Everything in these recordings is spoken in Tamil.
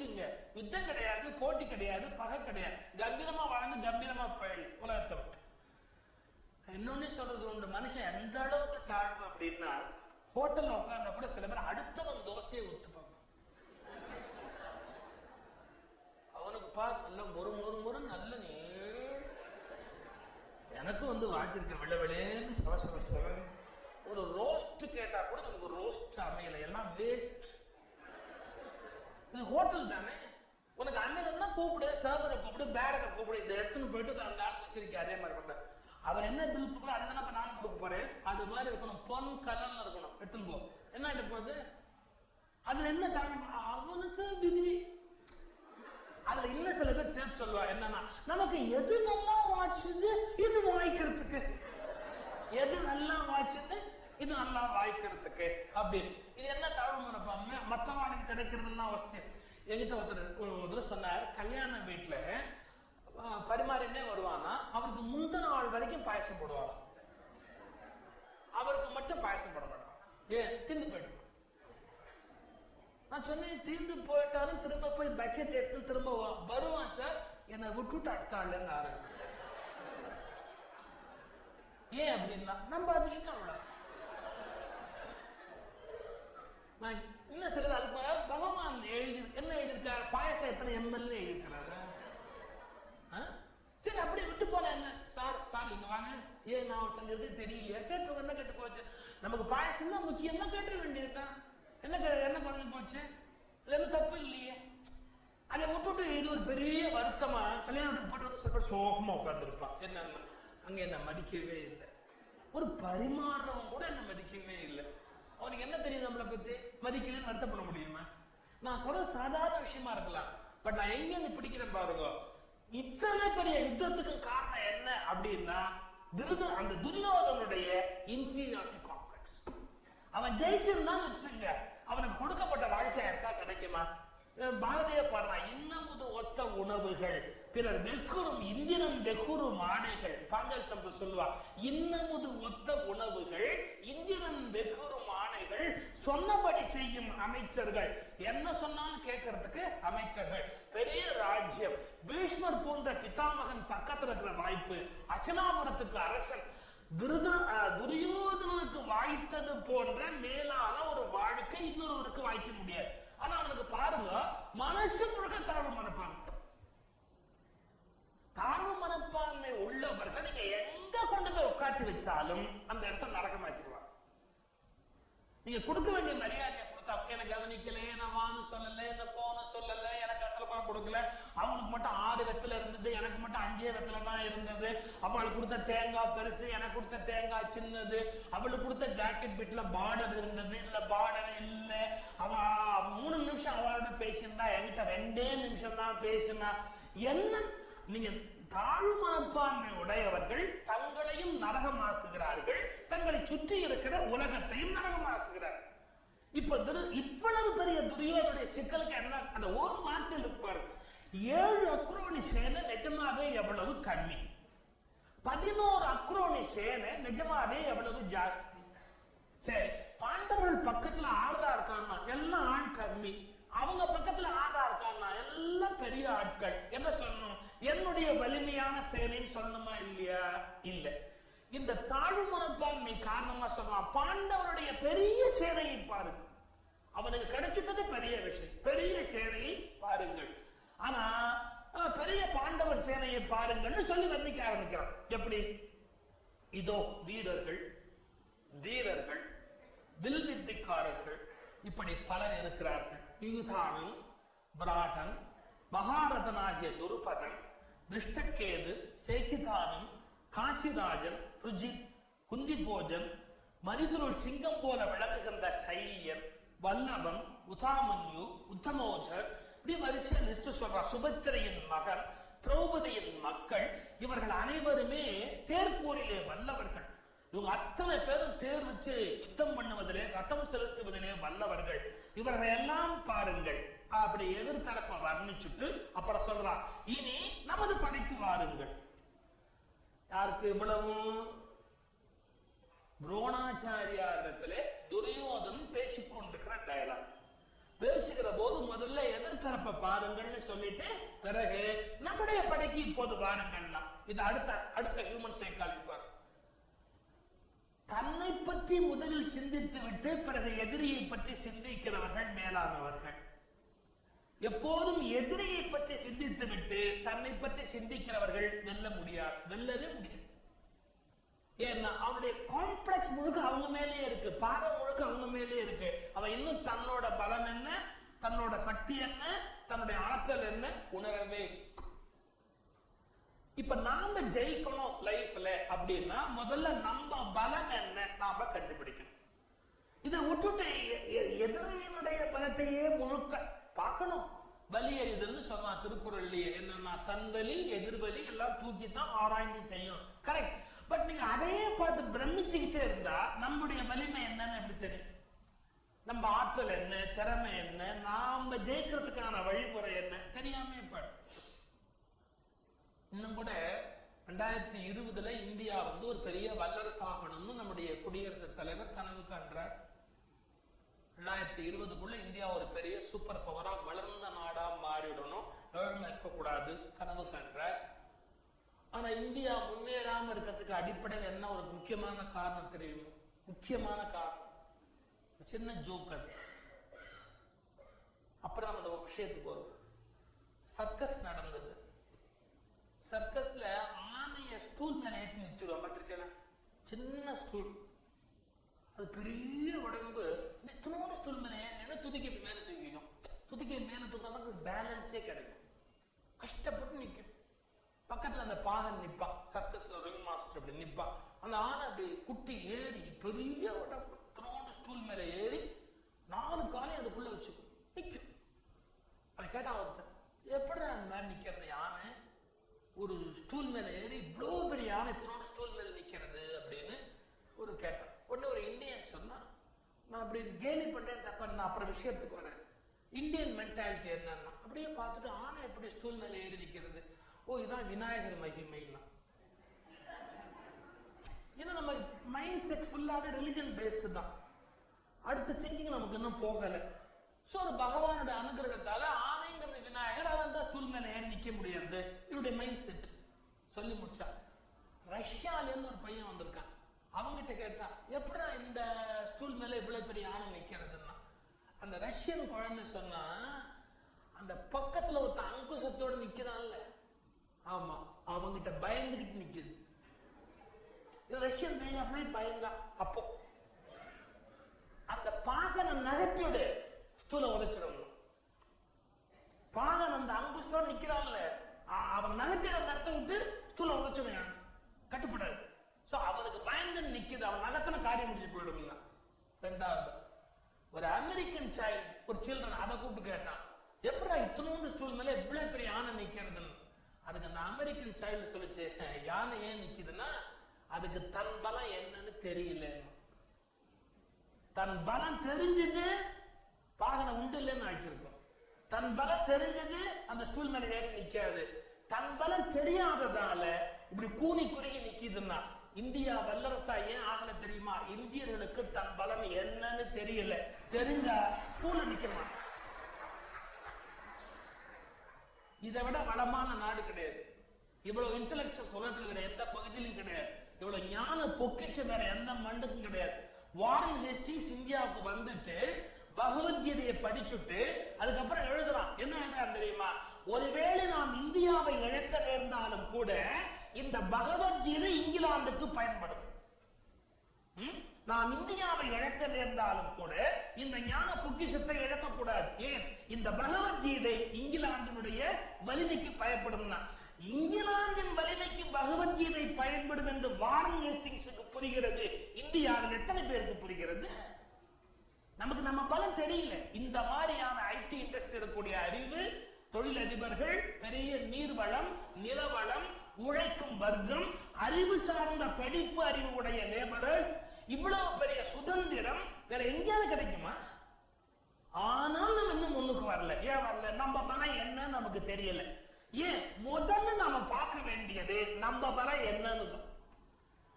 வச்சுங்க. யுத்தம் கிடையாது, போட்டி கிடையாது, பகை கிடையாது. கம்பீரமா வாழ்ந்து கம்பீரமா போயிடு உலகத்தை விட்டு. இன்னொன்னு சொல்றது உண்டு, மனுஷன் எந்த அளவுக்கு தாழ்வு அப்படின்னா, ஹோட்டல்ல உட்கார்ந்தா கூட சில பேர் அடுத்தவன் தோசையை ஊத்துப்பாங்க. அவனுக்கு நல்ல ஒரு நல்ல எனக்கு வாச்சிருக்க வெள்ளவெளேன்னு சவசவ ஒரு ரோஸ்ட் கேட்டா கூட நமக்கு ரோஸ்ட் அமையல, எல்லாம் வேஸ்ட். இது ஹோட்டல் தானே, உனக்கு அண்ணன் தான் கூப்பிடு, சர்வரை கூப்பிடு, பேரரை கூப்பிடு, இந்த இடத்துன்னு போயிட்டு அந்த ஆள் வச்சிருக்கேன். அதே மாதிரி பண்ண அவர் என்ன பில் கொடுக்குறோம் அதுதானே நான் கொடுக்க போறேன். அது மாதிரி இருக்கணும், பொன் கலர்ல இருக்கணும். எடுத்துன்னு போ. என்ன எடுத்து போகுது அதுல என்ன காரணம்? அவனுக்கு விதி. அதுல இன்னும் சில பேர் சேர்த்து சொல்லுவா என்னன்னா, நமக்கு எது நல்லா வாய்ச்சது இது வாய்க்கிறதுக்கு, எது நல்லா வாய்ச்சது இது நல்லா வாய்க்கிறதுக்கு அப்படின்னு. இது என்ன தாழ்வு மனப்பான்மை? மற்றவாளுக்கு கிடைக்கிறதுலாம் வசதி. என்கிட்ட ஒருத்தர் சொன்னார், கல்யாண வீட்டுல பரிமாறினே வருவானா, அவருக்கு முந்தின நாள் வரைக்கும் பாயசம் போடுவாங்க, அவருக்கு மட்டும் பாயசம் போட மாட்டான். ஏன்? தீர்ந்து போயிடும். நான் சொன்னேன், தீர்ந்து போயிட்டாலும் திரும்ப போய் பக்கெட் எடுத்து திரும்ப வருவான் சார், என்னை விட்டுட்டு அடுத்தாள்ல ஆரம்பிச்சு. ஏன் அப்படின்னா நம்ம அதிர்ஷ்டம். இன்னும் சிலது அதுக்கு பகவான் என்ன எழுதியிருக்காரு, பாயசம் எத்தனை எம்எல்ஏ எழுதியிருக்கிறாரு. சரி அப்படி விட்டு போன என்ன சார், சார் இங்க வாங்க, ஏன் நான் ஒருத்தங்க இருக்கு தெரியலையா, கேட்டு என்ன கேட்டு போச்சு, நமக்கு பாயசம் தான் முக்கியம் தான் கேட்டு வேண்டியதுதான். என்ன குறைஞ்சு போச்சு, என்ன தப்பு இல்லையே. அதை விட்டுட்டு இது ஒரு பெரிய வருத்தமா கல்யாணத்துக்கு போட்டு சில பேர் சோகமா உட்கார்ந்துருப்பான். என்னன்னா அங்க என்ன மதிக்கவே இல்லை, ஒரு பரிமாறுறவன் கூட என்ன மதிக்கவே இல்லை. அவனுக்கு என்ன தெரியும் நம்மளை பத்தி? மதிக்கலன்னு வருத்தம் பண்ண முடியுமா? நான் சொல்றது சாதாரண விஷயமா இருக்கலாம், பட் நான் எங்க இருந்து பிடிக்கிறேன் பாருங்க. இத்தனை பெரிய யுத்தத்துக்கு காரணம் என்ன அப்படின்னா, அந்த துரியோதனுடைய இன்ஃபீரியாரிட்டி காம்ப்ளெக்ஸ். அவன் ஜெயிச்சிருந்தான் வச்சுங்க, அவனுக்கு கொடுக்கப்பட்ட வாழ்க்கை யாருக்கா கிடைக்குமா? பாரதிய பாடுறா, இன்னமுது ஒத்த உணவுகள் பிறர் வெக்குறும் இந்திரன் வெக்குறும் ஆணைகள். பாங்கல் சம்பு சொல்லுவா, இன்னமுது ஒத்த உணவுகள் இந்திரன் வெக்குறும் ஆணைகள், சொன்னபடி செய்யும் அமைச்சர்கள். என்ன சொன்னாலும் கேட்கறதுக்கு அமைச்சர்கள். பெரிய ராஜ்யம், பீஷ்மர் போன்ற பிதாமகன் பக்கத்துல இருக்கிற வாய்ப்பு, அச்சனாபுரத்துக்கு அரசன், துரியோதனனுக்கு வாய்த்தது போன்ற மேலான ஒரு வாழ்க்கை இன்னொருவருக்கு வாய்க்க முடியாது. ஆனா அவனுக்கு பாருங்க, மனசு முழுக்க தாழ்வு மனப்பான்மை. தாழ்வு மனப்பான்மை உள்ளவர்கள் நீங்க எங்க கொண்டு போய் உட்காந்து வச்சாலும் அந்த இடத்த நரகமாக்கிடுவாங்க. நீங்க கொடுக்க வேண்டிய மரியாதையை கொடுத்தா, எனக்கு கவனிக்கல, நான் வான்னு சொல்லல, என்ன போன சொல்லல, எனக்கு அத்தலமா கொடுக்கல, அவனுக்கு மட்டும் 6 வெத்தலை இருந்தது, எனக்கு மட்டும் 5 வெத்தலை தான் இருந்தது, அவளுக்கு கொடுத்த தேங்காய் பெருசு, எனக்கு கொடுத்த தேங்காய் சின்னது, அவளுக்கு கொடுத்த ஜாக்கெட் பிட்ல பார்டர் இருந்தது, இல்ல பார்டர் இல்ல, அவ 3 நிமிஷம் அவளோட பேசியிருந்தா, என்கிட்ட 2 நிமிஷம் தான் பேசினா. என்ன நீங்க தாழ்வு மனப்பான்மை உடையவர்கள் தங்களையும் நரகமாக்குகிறார்கள், தங்களை சுற்றி இருக்கிற உலகத்தையும் நரகமாக்குகிறார்கள். இவ்வளவு பெரிய துரியோதனுடைய சிக்கலுக்கு என்ன? அந்த ஒரு வார்த்தையில் இருப்பாரு, 7 அக்ரோனி சேனை நிஜமாவே எவ்வளவு கம்மி, 11 அக்ரோனி சேனை நிஜமாவே எவ்வளவு ஜாஸ்தி. சரி, பாண்டவர்கள் பக்கத்துல 6 இருக்காங்க, எல்லாம் ஆண் கம்மி. அவங்க பக்கத்துல 6 இருக்காங்க, எல்லாம் பெரிய ஆட்கள். என்ன சொல்லணும்? என்னுடைய வலிமையான சேனைன்னு சொல்லணுமா இல்லையா? இல்ல. இந்த தாழ்வு மனப்பான்மை காரணமா சொல்லலாம். பாண்டவருடைய பெரிய சேனையை பாருங்க, அவனுக்கு கிடைச்சிட்டது பெரிய விஷயம், பெரிய சேனையை பாருங்கள். ஆனா பெரிய பாண்டவர் சேனையை பாருங்கள்னு சொல்லி வர்ணிக்க ஆரம்பிக்கிறான். எப்படி? இதோ வீரர்கள், தீரர்கள், வில்வித்தைக்காரர்கள், இப்படி பலர் இருக்கிறார்கள். யுயுதானன், பிராடன், மகாரதனாகிய துருபதன், திருஷ்டகேது, சேகிதானன், காசிராஜன், ருஜித், குந்திபோஜன், மரிதுருள் சிங்கம் போல விளங்குகின்ற சைல்யன், வல்லவன், உதாமன்யு, உத்தமோஜர், இப்படி வரிசையா லிஸ்ட் சொல்ற. சுபத்திரையின் மகன், திரௌபதியின் மக்கள், இவர்கள் அனைவருமே தேர்போரிலே வல்லவர்கள். இவங்க அத்தனை பேரும் தேர் வச்சு யுத்தம் பண்ணுவதிலே, ரத்தம் செலுத்துவதிலே வல்லவர்கள். இவர்களை எல்லாம் பாருங்கள். அப்படி எதிர்த்தரப்ப வர்ணிச்சுட்டு அப்புறம் சொல்றான், இனி நமது படைக்கு வாருங்கள். யாருக்கு இவ்வளவு? துரோணாச்சாரியாரிடத்திலே துரியோதனன் பேசிக்கொண்டிருக்கிற டயலாக். பேசுகிற போது முதல்ல எதிர்த்தரப்ப பாருங்கள்னு சொல்லிட்டு பிறகு நம்முடைய படைக்கு இப்போது வாருங்கள்லாம். இது அடுத்த ஹியூமன் சைக்காலஜி பாரு. தன்னை பற்றி முதலில் சிந்தித்து விட்டு பிறகு எதிரியை பற்றி சிந்திக்கிறவர்கள் மேலானவர்கள். எப்போதும் எதிரியை பற்றி சிந்தித்து விட்டு தன்னை பற்றி சிந்திக்கிறவர்கள் வெல்லவே முடியாது. ஏன்னா அவனுடைய காம்ப்ளெக்ஸ் முழுக்க அவங்க மேலே இருக்கு, பார்வை முழுக்க அவங்க மேலே இருக்கு. அவன் இன்னும் தன்னோட பலம் என்ன, தன்னோட சக்தி என்ன, தன்னுடைய ஆற்றல் என்ன உணரவே. இப்ப நாம ஜெயிக்கணும் லைஃப்ல அப்படின்னா முதல்ல நம்ம பலம் என்ன நாம கண்டுபிடிக்கணும். இதை விட்டுட்டு எதிரியினுடைய பலத்தையே முழுக்க பார்க்கணும். வலி எறிதல்னு சொல்லலாம் திருக்குறள்லயே. என்னன்னா தன்வலி எதிர்வலி எல்லாம் தூக்கித்தான் ஆராய்ச்சி செய்யும். கரெக்ட். பட் நீங்க அதையே பார்த்து பிரமிச்சுக்கிட்டே இருந்தா நம்முடைய வலிமை என்னன்னு எப்படி தெரியும்? நம்ம ஆற்றல் என்ன, திறமை என்ன, நாம ஜெயிக்கிறதுக்கான வழிமுறை என்ன தெரியாம இப்ப இன்னும் கூட 2020 இந்தியா ஒரு பெரிய வல்லரசு ஆகணும்னு நம்முடைய குடியரசுத் தலைவர் கனவு காண்றார். 2020 இந்தியா ஒரு பெரிய சூப்பர் பவரா வளர்ந்த நாடா மாறிடணும், ஏழ்மை இருக்கக்கூடாது கனவு காண்றார். ஆனா இந்தியா முன்னேறாம இருக்கிறதுக்கு அடிப்படையில் என்ன ஒரு முக்கியமான காரணம் தெரியும்? முக்கியமான காரணம் சின்ன ஜோக் அது. அப்புறம் அந்த விஷயத்துக்கு வரும். சர்க்கஸ் நடந்தது. சர்க்கஸ்ல ஆனைய ஸ்டூல் மேல ஏற்றி நிறுத்திடுவாங்க பார்த்திருக்கேன். சின்ன ஸ்டூல், அது பெரிய உடம்பு. இந்த ஸ்டூல் மேல ஏன்னா துதிக்கை மேல தூக்கிக்கும். துதிக்கை மேல தூக்காம பேலன்ஸே கிடைக்கும். கஷ்டப்பட்டு நிற்கும். பக்கத்துல அந்த பாகன் நிப்பான், சர்க்கஸ்ல ரிங் மாஸ்டர் அப்படி நிப்பான். அந்த ஆனை அப்படி குட்டி ஏறி பெரிய உடம்பு ஸ்டூல் மேல ஏறி 4 காலையும் அதுக்குள்ள வச்சுக்கும், நிற்கும். அதை கேட்டா ஒருத்தன், எப்படி அந்த மாதிரி நிக்கிறது யானை? ஒரு ஸ்டூல் மேல ஏறி இவ்வளவு பெரிய யானை ஸ்டூல் மேல நிக்கிறது அப்படின்னு ஒரு கேட்டான். உடனே ஒரு இந்தியன் சொன்னா, நான் அப்படி கேலி பண்றேன் தப்ப, நான் அப்புறம் விஷயத்துக்கு வரேன். இந்தியன் மென்டாலிட்டி என்னன்னா அப்படியே பார்த்துட்டு ஆனை எப்படி ஸ்டூல் மேல ஏறி நிக்கிறது? ஓ, இதான் விநாயகர் மகிமைன்னா. ஏன்னா நம்ம மைண்ட் செட் ஃபுல்லாவே ரிலிஜன் பேஸ்டு தான். அடுத்த திங்கிங் நமக்கு இன்னும் போகல. சோ ஒரு பகவானோட அனுகிரகத்தால ஆனைங்கிறது விநாயகர், அதான் ஸ்டூல் மேல ஏறி நிக்க முடியாது. இவருடைய மைண்ட் செட் சொல்லி முடிச்சா. ரஷ்யால இருந்து ஒரு பையன் வந்திருக்கான். அவங்கிட்ட கேட்டா, எப்படா இந்த ஸ்டூல் மேல இவ்வளவு பெரிய ஆனை நிக்கிறதுன்னா, அந்த ரஷ்யன் குழந்தை சொன்னா, அந்த பக்கத்துல ஒரு அங்குசத்தோட நிக்கிறான்ல, ஆமா அவங்கிட்ட பயந்துகிட்டு நிக்குது. ரஷ்யன் பையன் பயந்தான். அப்போ அந்த பாகனை நகர்த்தியோடு ஸ்டூல உதைச்சிடணும். பாகன் அந்த அங்குஸ்டோட நிக்கிறான்ல, அவன் நகர்த்திட நடத்த விட்டு ஸ்டூல உதைச்சிடும், கட்டுப்படாது. சோ அவனுக்கு பயந்து நிக்குது, அவன் நகர்த்தின காரியம் முடிஞ்சு போயிடும்னா. ரெண்டாவது, ஒரு அமெரிக்கன் சைல்டு, ஒரு சில்ட்ரன், அதை கூப்பிட்டு கேட்டான், எப்படா இத்தனோண்டு ஸ்டூல் மேல இவ்வளவு பெரிய யானை நிக்கிறதுன்னு. அதுக்கு அந்த அமெரிக்கன் சைல்டு சொல்லிச்சு, யானை ஏன் நிக்குதுன்னா அதுக்கு தன் பலம் என்னன்னு தெரியல. தன் பலம் தெரிஞ்சது பாகனை உண்டு இல்லைன்னு ஆக்கியிருக்கும். தன் பலம் தெரிஞ்சது அந்த ஸ்டூல் மேல ஏறி நிக்காது. தன் பலம் தெரியாததால இப்படி கூனி குறுகி நிக்குதுன்னா, இந்தியா வல்லரசா ஏன் ஆகல தெரியுமா? இந்தியர்களுக்கு தன் பலம் என்னன்னு தெரியல. தெரிஞ்சா ஸ்டூல நிக்கமா. இதை விட வளமான நாடு கிடையாது. இவ்வளவு இன்டெலெக்சுவல் உலகத்தில் வேற எந்த பகுதியிலும் கிடையாது. இவ்வளவு ஞான பொக்கிஷம் வேற எந்த மண்டுக்கும் கிடையாது. வாரன் ஹேஸ்டிங்ஸ் இந்தியாவுக்கு வந்துட்டு பகவத்கீதையை படிச்சுட்டு அதுக்கப்புறம் எழுதுறான். என்ன எழுதுறான் தெரியுமா? ஒருவேளை நாம் இந்தியாவை இழக்க நேர்ந்தாலும் கூட இந்த பகவத்கீதை இங்கிலாந்துக்கு பயன்படும். நாம் இந்தியாவை இழக்க நேர்ந்தாலும் கூட இந்த ஞான பொக்கிஷத்தை இழக்கக்கூடாது. ஏன்? இந்த பகவத்கீதை இங்கிலாந்தினுடைய வலிமைக்கு பயன்படும். இங்கிலாந்தின் வலிமைக்கு பகவத்கீதை பயன்படும் என்று வாரன் ஹேஸ்டிங்ஸுக்கு புரிகிறது. இந்தியாவில் எத்தனை பேருக்கு புரிகிறது? நமக்கு நம்ம பலம் தெரியல. இந்த மாதிரியான ஐடி இண்டஸ்ட்ரி இருக்கக்கூடிய அறிவு, தொழிலதிபர்கள், பெரிய நீர்வளம், நிலவளம், உழைக்கும் வர்க்கம், அறிவு சார்ந்த படிப்பு அறிவு உடைய லேபரர்ஸ், இவ்வளவு பெரிய சுதந்திரம் வேற எங்கேயாவது கிடைக்குமா? ஆனால் நம்ம இன்னும் முன்னுக்கு வரல. ஏன் வரல? நம்ம பலம் என்ன நமக்கு தெரியல. ஏன்? முதல்ல நாம பார்க்க வேண்டியது நம்ம பலம் என்னன்னு.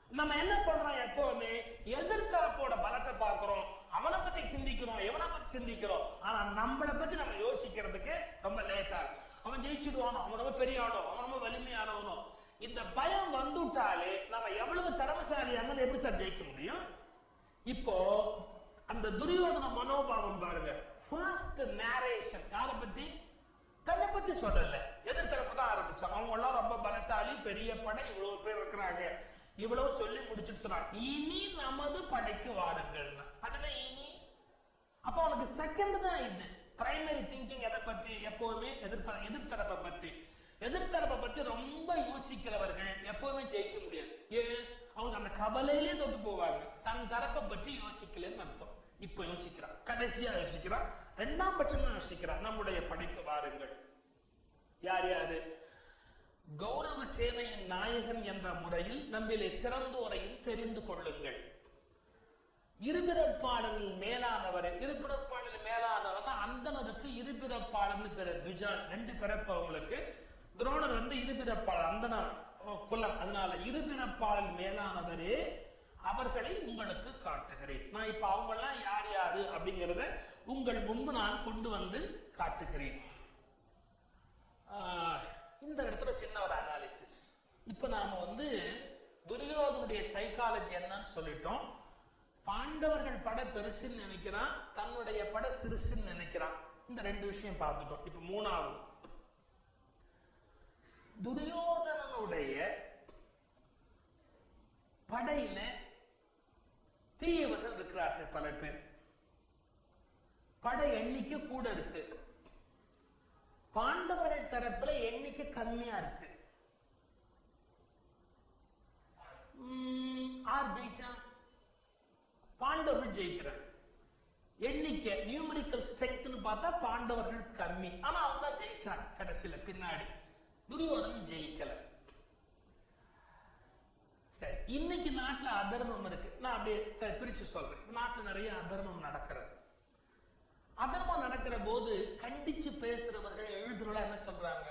நம்ம என்ன பண்றோம்? எப்பவுமே எதிர்த்தரப்போட பலத்தை பார்க்கிறோம். அவனை பத்தி சிந்திக்கிறோம், எவனை பத்தி சிந்திக்கிறோம். ஆனா நம்மளை பத்தி நம்ம யோசிக்கிறதுக்கு ரொம்ப லேட் ஆகும். அவன் ஜெயிச்சுடுவானோ, அவன் ரொம்ப பெரிய ஆளோ, அவன் ரொம்ப வலிமையானவனோ. இந்த பயம் வந்துட்டாலே நம்ம எவ்வளவு திறமசாலியான எப்படி சார் ஜெயிக்க முடியும்? இப்போ அந்த துரியோதன மனோபாவம் பாருங்க. ஃபர்ஸ்ட் நேரேஷன் யாரை பத்தி? தன்னை பத்தி சொல்லல, எதிர்த்தரப்பு தான் ஆரம்பிச்சான். அவங்க எல்லாம் ரொம்ப பலசாலி, பெரிய படை, இவ்வளவு பேர் இருக்கிறாங்க, இவ்வளவு சொல்லி முடிச்சுட்டு சொன்னாங்க, இனி நமது படைக்கு வாருங்கள். அதுதான் இனி. அப்ப அவனுக்கு செகண்ட் தான் இது. பிரைமரி திங்கிங் எதை பத்தி? எப்பவுமே எதிர்த்தரப்பை பத்தி. எதிர்த்தரப்பை பத்தி ரொம்ப யோசிக்கிறவர்கள் எப்பவுமே ஜெயிக்க முடியாது. ஏன்? அவங்க அந்த கவலையிலே தொட்டு போவாங்க. தன் தரப்பை பற்றி யோசிக்கலன்னு அர்த்தம். இப்ப யோசிக்கிறான், கடைசியா யோசிக்கிறான், இரண்டாம் பட்சமா யோசிக்கிறான். நம்முடைய படைக்கு வாருங்கள். யார் யாரு? கௌரவ சேனையின் நாயகன் என்ற முறையில் நம்மிலே சிறந்தோரையும் தெரிந்து கொள்ளுங்கள். இருபிறப்பாளரில் மேலானவர். இருபிறப்பாளரில் மேலானவர் தான் அந்தனருக்கு இருபிறப்பாளர்னு பேரு. துஜான் 2 பிறப்பு அவங்களுக்கு. துரோணர் இருபிறப்பாளர், அந்தனர் குலம். அதனால இருபிறப்பாளர் மேலானவரே அவர்களை உங்களுக்கு காட்டுகிறேன். நான் இப்ப அவங்க எல்லாம் யார் யாரு அப்படிங்கறத உங்கள் முன்பு நான் கொண்டு வந்து காட்டுகிறேன். இந்த இடத்துல சின்ன ஒரு அனாலிசிஸ். இப்ப நாம துரியோதனுடைய சைக்காலஜி என்னன்னு சொல்லிட்டோம். பாண்டவர்கள் பட பெருசுன்னு நினைக்கிறான், தன்னுடைய பட சிறுசுன்னு நினைக்கிறான். இந்த 2 விஷயம் பார்த்துட்டோம். இப்ப மூணாவது, துரியோதனனுடைய படையில தீயவர்கள் இருக்கிறார்கள் பல பேர். படை எண்ணிக்கை கூட இருக்கு. பாண்டவர்கள் தரப்புல எண்ணிக்கை கம்மியா இருக்கு. ஆர் ஜெயிச்சா? பாண்டவர்கள் ஜெயிக்கிறார். எண்ணிக்கை நியூமரிக்கல் ஸ்ட்ரெங்த்னு பார்த்தா பாண்டவர்கள் கம்மி. ஆனா அவங்க ஜெயிச்சாங்க கடைசியில. பின்னாடி துரியோதனன் ஜெயிக்கல. சரி, இன்னைக்கு நாட்டுல அதர்மம் இருக்கு. நான் அப்படியே பிரிச்சு சொல்றேன். நாட்டுல நிறைய அதர்மம் நடக்கிறது. அதர்மம் நடக்கிற போது கண்டிச்சு பேசுறவர்கள், எழுதுறவர்கள் என்ன சொல்றாங்க?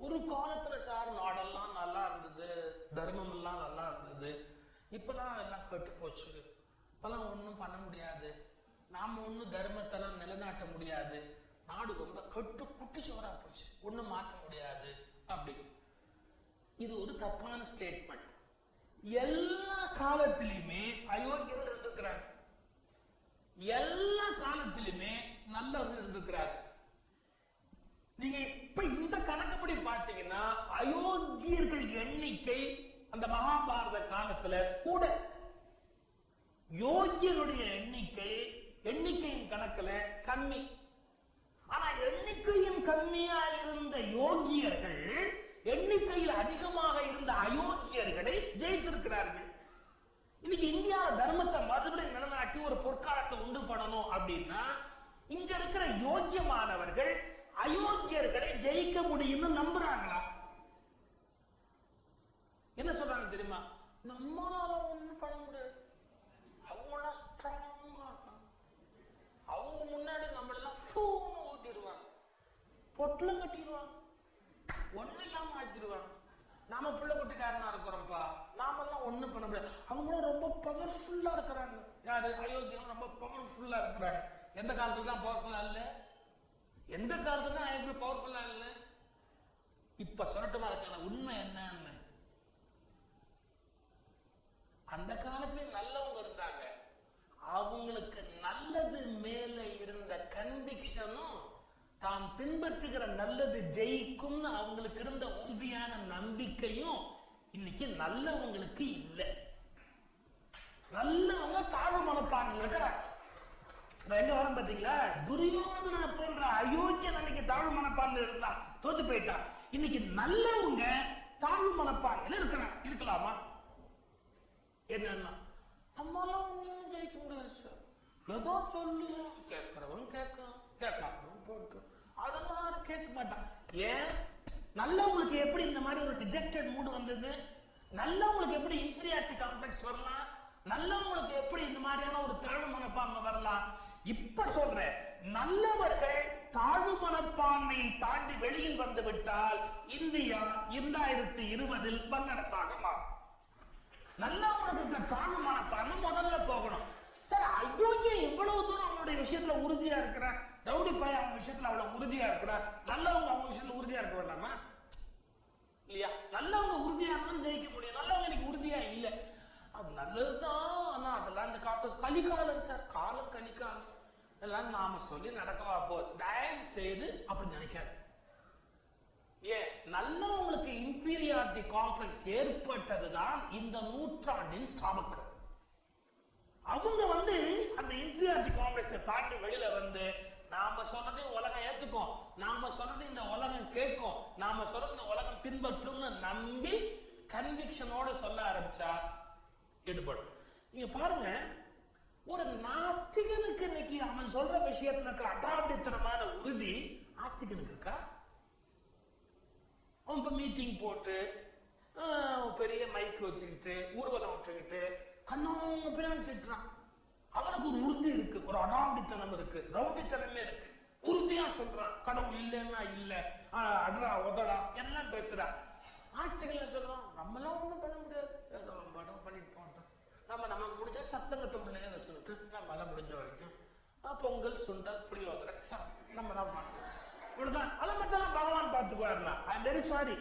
ஒரு காலத்துல சார் நாடெல்லாம் நல்லா இருந்தது, தர்மம் எல்லாம் நல்லா இருந்தது, இப்பெல்லாம் எல்லாம் கெட்டு போச்சு, இப்பெல்லாம் ஒண்ணும் பண்ண முடியாது, நாம ஒண்ணும் தர்மத்தெல்லாம் நிலைநாட்ட முடியாது, நாடு ரொம்ப கெட்டு குட்டிச்சோரா போச்சு, ஒண்ணும் மாற்ற முடியாது அப்படி. இது ஒரு தப்பான ஸ்டேட்மெண்ட். எல்லா காலத்திலுமே அயோக்கியர்கள் இருந்திருக்கிறாங்க, எல்லா காலத்திலுமே நல்லவர்கள் இருந்திருக்கிறார். நீங்க இப்ப இந்த கணக்குப்படி பார்த்தீங்கன்னா அயோக்கியர்கள் எண்ணிக்கை அந்த மகாபாரத காலத்துல கூட, யோகியனுடைய எண்ணிக்கையின் கணக்குல கம்மி. ஆனா எண்ணிக்கையும் கம்மியா இருந்த யோகியர்கள் எண்ணிக்கையில் அதிகமாக இருந்த அயோக்கியர்களை ஜெயித்திருக்கிறார்கள். இன்னைக்கு இந்தியாவில தர்மத்தை மறுபடியும் நிலைநாட்டி ஒரு பொற்காலத்தை உண்டு பண்ணணும் அப்படின்னா இங்க இருக்கிற யோக்கியமானவர்கள் அயோக்கியர்களை ஜெயிக்க முடியும்னு நம்புறாங்களா? என்ன சொல்றாங்க தெரியுமா? நம்மளால ஒண்ணும் பண்ண முடியாது, அவங்க ஸ்ட்ராங்கா இருக்காங்க, அவங்க முன்னாடி நம்மளெல்லாம் ஊத்திடுவாங்க, பொட்டலம் கட்டிடுவாங்க, ஒண்ணு இல்லாம ஆக்கிடுவாங்க. நாம பிள்ளை குட்டிக்காரனா இருக்கிறோம்ப்பா, நாம எல்லாம் ஒண்ணும் பண்ண முடியாது, அவங்க ரொம்ப பவர்ஃபுல்லா இருக்கிறாங்க. யாரு? அயோக்கியம் ரொம்ப பவர்ஃபுல்லா இருக்கிறாங்க. எந்த காலத்துல தான் பவர்ஃபுல்லா இல்ல? எந்த காலத்துல தான் எப்படி பவர்ஃபுல்லா இல்ல? இப்ப சொல்லட்டுமா இருக்கான உண்மை என்னன்னு? அந்த காலத்துல நல்லவங்க இருந்தாங்க, அவங்களுக்கு நல்லது மேல இருந்த கன்விக்ஷனும் தான் பின்பற்றுகிற நல்லது ஜெயிக்கும்னு அவங்களுக்கு இருந்த உறுதியான நம்பிக்கையும் இன்னைக்கு நல்லவங்களுக்கு இல்லை. நல்லவங்க தாழ்வு மனப்பான்மையில் இருக்கிறாங்க. எங்க வரும் பாத்தீங்களா? துரியோதன போன்ற அயோக்கியன் அன்னைக்கு தாழ்வு மனப்பான்மையில் இருந்தா தோத்து போயிட்டா. இன்னைக்கு நல்லவங்க தாழ்வு மனப்பான்மையில் இருக்கிறாங்க. இருக்கலாமா? என்னன்னா நம்மளாம் ஒன்னும் ஜெயிக்க முடியாது சார், ஏதோ சொல்லுவோம், கேட்கிறவன் கேட்கலாம், கேட்காதவன் போட்டு, அதெல்லாம் கேட்க மாட்டான். ஏன்? நல்லவங்களுக்கு எப்படி இந்த மாதிரி ஒரு டிஜெக்டட் மூடு வந்தது? நல்லவங்களுக்கு எப்படி இன்ஃபீரியாரிட்டி காம்ப்ளெக்ஸ் வரலாம்? நல்லவங்களுக்கு எப்படி இந்த மாதிரியான ஒரு தாழ்வு மனப்பான்மை வரலாம்? இப்ப சொல்றேன், நல்லவர்கள் தாழ்வு மனப்பான்மையை தாண்டி வெளியில் வந்து விட்டால் இந்தியா 2020 வல்லரசாக மாறும். நல்லவங்களுக்கு தாழ்வு மனப்பான்மை முதல்ல போகணும். சார் அயோக்கிய எவ்வளவு தூரம் அவனுடைய விஷயத்துல உறுதியா இருக்கிறார், ரவுடி பாய் அவங்க விஷயத்துல அவ்வளவு உறுதியா இருக்கிறார், நல்லவங்க அவங்க விஷயத்துல உறுதியா இருக்க வேண்டாமா இல்லையா? நல்லவங்க உறுதியா இருந்தாலும் ஜெயிக்க முடியும், நல்லவங்க எனக்கு உறுதியா இல்ல. அது நல்லதுதான், ஆனா அதெல்லாம் இந்த காலம் கலிகாலம் சார், காலம் கலிகாலம் எல்லாம் நாம சொல்லி நடக்கவா போ. தயவு செய்து அப்படி நினைக்காது. ஏன் நல்லவங்களுக்கு இன்பீரியாரிட்டி காம்ப்ளெக்ஸ் ஏற்பட்டதுதான் இந்த நூற்றாண்டின் சாபக்கு. அவங்க அந்த இன்பீரியாரிட்டி காம்ப்ளெக்ஸை தாண்டி வெளியில வந்து நாம சொன்னதையும் உலகம் ஏத்துக்கும், நாம சொன்னதை இந்த உலகம் கேட்கும், நாம சொல்றது இந்த உலகம் பின்பற்றும்னு நம்பி கன்விக்ஷனோட சொல்ல ஆரம்பிச்சா ஈடுபடும். நீங்க பாருங்க, ஒரு நாஸ்திகனுக்கு இன்னைக்கு அவன் சொல்ற விஷயத்துல இருக்கிற அடாவடித்தனமான உறுதி ஆஸ்திகனுக்கு இருக்கா? அவன் இப்ப மீட்டிங் போட்டு பெரிய மைக் வச்சுக்கிட்டு ஊர்வலம் வச்சுக்கிட்டு கண்ணாங்க பின்னாடி திட்டுறான். அவனுக்கு ஒரு உறுதி இருக்கு, ஒரு அடாவடித்தனம் இருக்கு, ரவுடித்தனமே இருக்கு, உறுதியா சொல்றான். கடவுள் இல்லைன்னா இல்ல, அடரா உதடா எல்லாம் பேசுறான். ஆட்சிகள் சொல்றான் நம்மளாம் ஒண்ணும் பண்ண முடியாது, ஏதோ படம் பண்ணிட்டு போட்டோம், நமக்கு முடிஞ்ச சத்சங்கத்தை முன்னே வச்சுக்கிட்டு நம்மளால முடிஞ்ச வரைக்கும் பொங்கல் சுண்டல் புளியோதரை நம்ம தான் பண்ணுவோம், இவ்வளவுதான். அதை மட்டும் பகவான் பார்த்துக்குவாருனா ஐ எம் வெரி சாரி.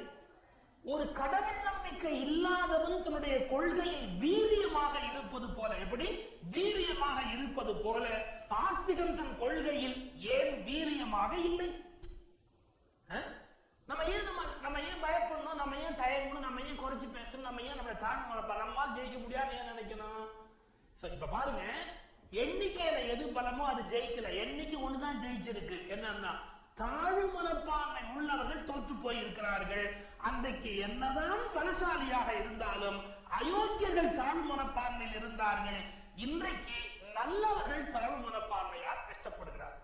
ஒரு கடவுள் நம்பிக்கை இல்லாதவன் தன்னுடைய கொள்கையில் வீரியமாக இருப்பது போல, எப்படி வீரியமாக இருப்பது போல ஆஸ்திகன் தன் கொள்கையில் ஏன் வீரியமாக இல்லை? நம்ம ஏன் பயப்படணும், நம்ம ஏன் தயங்கணும், நம்ம ஏன் குறைச்சு பேசணும், நம்ம ஏன் நம்ம தாழ்வு நம்மால் ஜெயிக்க முடியாது ஏன் நினைக்கணும்? இப்ப பாருங்க, எண்ணிக்கையில எது பலமோ அது ஜெயிக்கல, எண்ணிக்கை ஒண்ணுதான் ஜெயிச்சிருக்கு. என்னன்னா தாழ்வு மனப்பான்மை உள்ளவர்கள் தோற்று போயிருக்கிறார்கள். அன்றைக்கு என்னதான் பலசாலியாக இருந்தாலும் அயோக்கியர்கள் தாழ்வு மனப்பான்மையில் இருந்தார்கள். இன்றைக்கு நல்லவர்கள் தாழ்வு மனப்பான்மையால் கஷ்டப்படுகிறார்.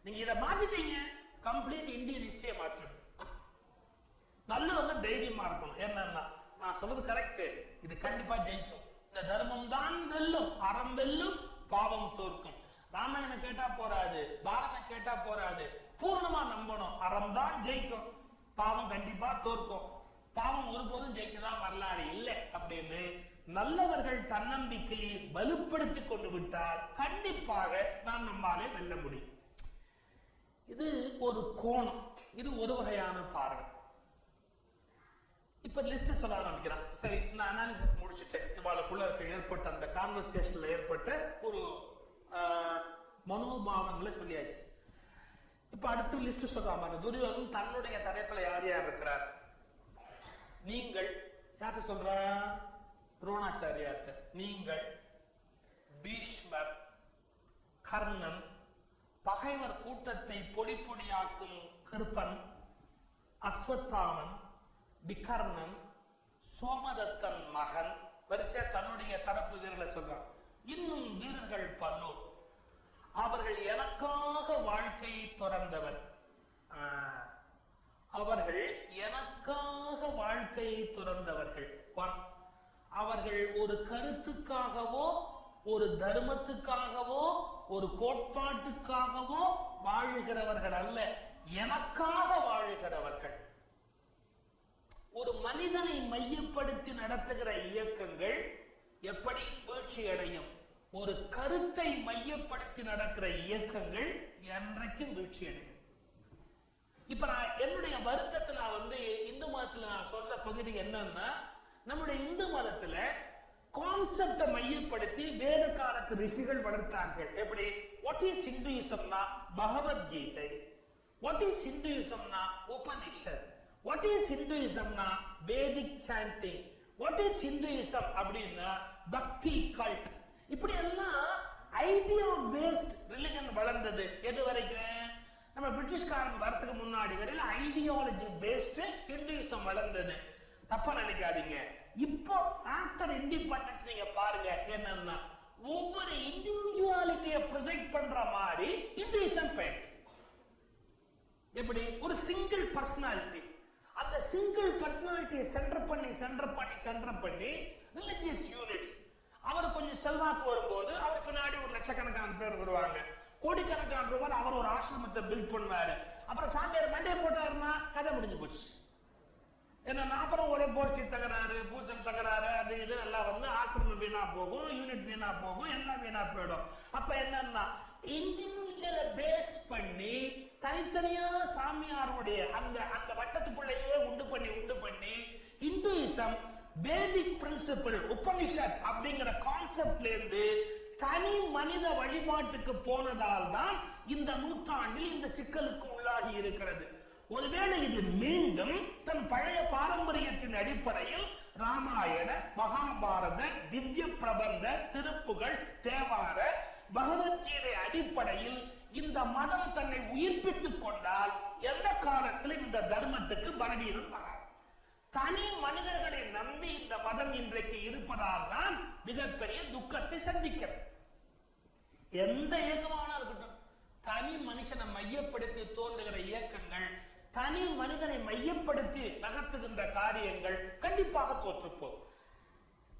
நீங்க இதை மாத்திட்டீங்க, கம்ப்ளீட் இந்தியன் ஹிஸ்டரியை மாற்று. நல்லவங்க தைரியமா இருக்கணும். என்னன்னா நான் சொல்றது கரெக்ட், இது கண்டிப்பா ஜெயிக்கும், இந்த தர்மம் தான் வெல்லும், அறம் வெல்லும், பாவம் தோற்கும். ராமாயணம் கேட்டா போராது, பாரதம் கேட்டா போராது, பூர்ணமா நம்பணும். அறம் தான் ஜெயிக்கும், பாவம் கண்டிப்பா தோற்கும். பாவம் ஒருபோதும் ஜெயிச்சதான் வரலாறு இல்லை அப்படின்னு நல்லவர்கள் தன்னம்பிக்கையை வலுப்படுத்தி கொண்டு விட்டால் கண்டிப்பாக நாம் நம்மாலே வெல்ல முடியும். இது ஒரு கோணம், இது ஒரு வகையான பார்வை. இப்ப லிஸ்ட் சொல்ல ஆரம்பிக்கிறேன். சரி, நான் அனாலிசிஸ் முடிச்சுட்டேன். இவாளுக்குள்ள ஏற்பட்ட அந்த கான்வர்சேஷன்ல ஏற்பட்ட ஒரு மனோபாவங்களை சொல்லியாச்சு. இப்ப அடுத்த லிஸ்ட் சொல்றாங்க. துரியோதன் தன்னுடைய தலைப்புல யார் யார் இருக்கிறார்? நீங்கள் யார்கிட்ட சொல்ற? துரோணாச்சாரியார்ட்ட. நீங்கள், பீஷ்மர், கர்ணன், பகைவர் கூட்டத்தை பொடி பொடியாக்கும் கிருப்பன், அஸ்வத்தாமன், விகர்ணன், சோமதத்தன் மகன், வரிசையா தன்னுடைய தரப்பு வீரர்களை சொல்றான். இன்னும் வீரர்கள் பல்லோர், அவர்கள் எனக்காக வாழ்க்கையை துறந்தவர். அவர்கள் எனக்காக வாழ்க்கையை துறந்தவர்கள். அவர்கள் ஒரு கருத்துக்காகவோ ஒரு தர்மத்துக்காகவோ ஒரு கோட்பாட்டுக்காகவோ வாழுகிறவர்கள் அல்ல, எனக்காக வாழுகிறவர்கள். ஒரு மனிதனை மையப்படுத்தி நடத்துகிற இயக்கங்கள் எப்படி வீழ்ச்சி அடையும்? ஒரு கருத்தை மையப்படுத்தி நடக்கிற இயக்கங்கள் என்றைக்கும் வீழ்ச்சி அடையும். இப்ப நான் என்னுடைய வருத்தத்தை நான் இந்து மதத்துல நான் சொல்ற பகுதி என்னன்னா, நம்முடைய இந்து மதத்துல கான்செப்டை மையப்படுத்தி வேத காலத்து ரிஷிகள் வளர்த்தார்கள். எப்படி? வாட் இஸ் ஹிந்துயிசம்னா பகவத்கீதை, வாட் இஸ் ஹிந்துயிசம்னா உபனிஷத், வாட் இஸ் ஹிந்துயிசம்னா Vedic chanting, what is Hinduism அப்படின்னா பக்தி கல்ட். இப்படி எல்லாம் ஐடியா பேஸ்ட் ரிலிஜன் வளர்ந்தது. எது வரைக்கும்? நம்ம பிரிட்டிஷ்காரன் வரத்துக்கு முன்னாடி வரையில ஐடியாலஜி பேஸ்ட் ஹிந்துயிசம் வளர்ந்தது. தப்பா நினைக்காதீங்க. இப்போ ஆஃப்டர் இண்டிபெண்டன்ஸ் நீங்க பாருங்க, என்னன்னா ஒவ்வொரு இண்டிவிஜுவாலிட்டியை ப்ரொஜெக்ட் பண்ற மாதிரி ஹிந்துயிசம் பெயிண்ட். எப்படி? ஒரு சிங்கிள் பர்சனாலிட்டி, அந்த சிங்கிள் பர்சனாலிட்டியை சென்டர் பண்ணி ரிலிஜியஸ் யூனிட்ஸ். அவர் கொஞ்சம் செல்வாக்கு வரும்போது அவர் பின்னாடி ஒரு லட்சக்கணக்கான பேர் வருவாங்க, கோடிக்கணக்கான ரூபாய். அவர் ஒரு ஆசிரமத்தை பில்ட் பண்ணுவாரு. அப்புறம் சாமியார் மண்டே போட்டாருன்னா கதை முடிஞ்சு போச்சு. ஏன்னா அப்புறம் ஒரே போர்ச்சி தகராறு, பூசல் தகராறு, அது இது எல்லாம் வந்து ஆசிரமம் வீணா போகும், யூனிட் வீணா போகும், எல்லாம் வீணா போயிடும். அப்ப என்னன்னா இண்டிவிஜுவலை பேஸ் பண்ணி தனித்தனியா சாமியாருடைய அந்த அந்த வட்டத்துக்குள்ளேயே உண்டு பண்ணி இந்துயிசம் வேதிக் பிரின்சிபிள் உபனிஷத் அப்படிங்கிற கான்செப்ட்ல இருந்து தனி மனித வழிபாட்டுக்கு போனதால் தான் இந்த நூற்றாண்டில் இந்த சிக்கலுக்கு உள்ளாகி இருக்கிறது. ஒருவேளை இது மீண்டும் தன் பழைய பாரம்பரியத்தின் அடிப்படையில் ராமாயண, மகாபாரத, திவ்ய பிரபந்த, திருப்புகள், தேவார, பகவத்கீதை அடிப்படையில் இந்த மதம் தன்னை உயிர்ப்பித்துக் கொண்டால் எந்த காலத்திலும் இந்த தர்மத்துக்கு பலவீனம் வராது. தனி மனிதர்களை நம்பி இந்த மதம் இன்றைக்கு இருப்பதால் தான் மிகப்பெரிய துக்கத்தை சந்திக்கிறது. எந்த இயக்கமான இருக்கட்டும், தனி மனுஷனை மையப்படுத்தி தோன்றுகிற இயக்கங்கள், தனி மனிதனை மையப்படுத்தி நகர்த்துகின்ற காரியங்கள் கண்டிப்பாக தோற்றுப்போம்.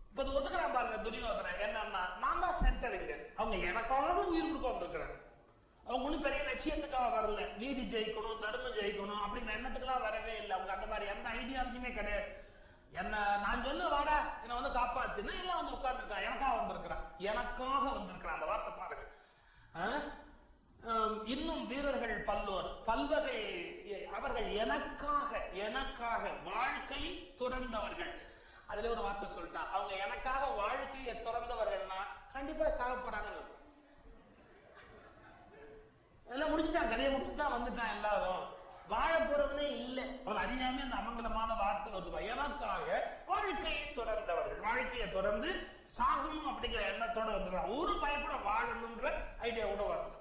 இப்ப ஒத்துக்கிறான் பாருங்க துரியோதனை, என்னன்னா நான் தான் சென்டர் இங்க, அவங்க எனக்காக உயிர் கொடுக்க வந்திருக்கிறாங்க. அவங்க ஒன்னும் பெரிய லட்சியத்துக்காக வரல, நீதி ஜெயிக்கணும், தர்மம் ஜெயிக்கணும் அப்படிங்கிற எண்ணத்துக்குலாம் வரவே இல்லை. அவங்க அந்த மாதிரி எந்த ஐடியாலஜியுமே கிடையாது. என்ன நான் சொல்ல வாடா என்ன வந்து காப்பாத்துன்னு எல்லாம் வந்து உட்கார்ந்துருக்கான், எனக்காக வந்திருக்கிறான், அந்த வார்த்தை பாருங்க. இன்னும் வீரர்கள் பல்லோர் பல்வகை, அவர்கள் எனக்காக வாழ்க்கை துறந்தவர்கள். அதுல ஒரு வார்த்தை சொல்லிட்டான், அவங்க எனக்காக வாழ்க்கையை துறந்தவர்கள்னா கண்டிப்பா சாக போறாங்கன்னு எல்லாம் முடிச்சுட்டான், கதையை முடிச்சுட்டான், வந்துட்டான். எல்லாரும் வாழ போறதுனே இல்லை. அவர் அறியாம அந்த அமங்கலமான வார்த்தை வருவா, எனக்காக வாழ்க்கையை துறந்தவர்கள், வாழ்க்கையை துறந்து சாகணும் அப்படிங்கிற எண்ணத்தோட வந்துடுறான். ஒரு பயப்பட வாழணும்ன்ற ஐடியா கூட வருது.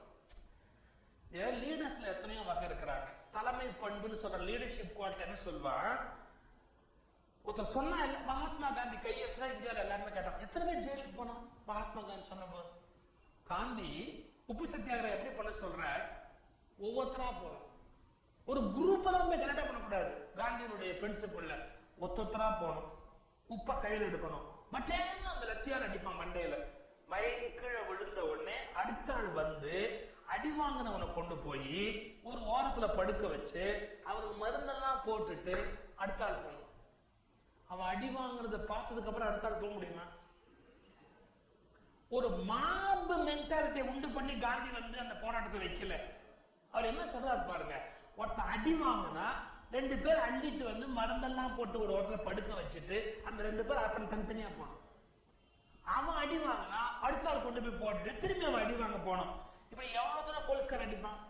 லீடர்ஸ்ல எத்தனையோ வகை இருக்கிறாங்க. தலைமை பண்புன்னு சொல்ற லீடர்ஷிப் குவாலிட்டி என்ன சொல்வான், ஒருத்தர் சொன்னா இல்ல, மகாத்மா காந்தி கையெழுத்தா இந்தியாவில் எல்லாருமே கேட்டான், எத்தனை பேர் ஜெயிலுக்கு போனோம் மகாத்மா காந்தி சொன்ன போது. காந்தி உப்பு சத்தியாகிரகம் எப்படி பண்ண சொல்ற, ஒவ்வொருத்தரா போறோம், ஒரு குரூப் எல்லாம் போய் கரெக்டா பண்ணக்கூடாது. காந்தியினுடைய பிரின்சிபிள்ல ஒத்தொத்தரா போகணும், உப்ப கையில் எடுக்கணும், மட்டேன்னு அந்த லத்தியால் அடிப்பான் மண்டையில. மயங்கி கீழே விழுந்த உடனே அடுத்த ஆள் வந்து அடி வாங்கினவனை கொண்டு போய் ஒரு ஓரத்துல படுக்க வச்சு அவனுக்கு மருந்தெல்லாம் போட்டுட்டு அடுத்த ஆள் போகணும். அவன் அடி வாங்குறத பார்த்ததுக்கு அப்புறம் அடுத்த ஆள் போக முடியுமா? ஒரு மாபு மென்டாலிட்டியை உண்டு பண்ணி காந்தி வந்து அந்த போராட்டத்தை வைக்கல. அவர் என்ன சொல்றாரு பாருங்க, ஒருத்தன் அடி வாங்கினா 2 பேர் அள்ளிட்டு வந்து மருந்தெல்லாம் போட்டு ஒரு ஓரத்துல படுக்க வச்சுட்டு அந்த 2 பேர் அப்புறம் தனித்தனியா போனோம். அவன் அடி வாங்கினா அடுத்த ஆள் கொண்டு போய் போட்டுட்டு திரும்பி அவன் அடி வாங்க போனோம். இப்ப எவ்வளவு தூரம் போலீஸ்கார அடிப்பான்,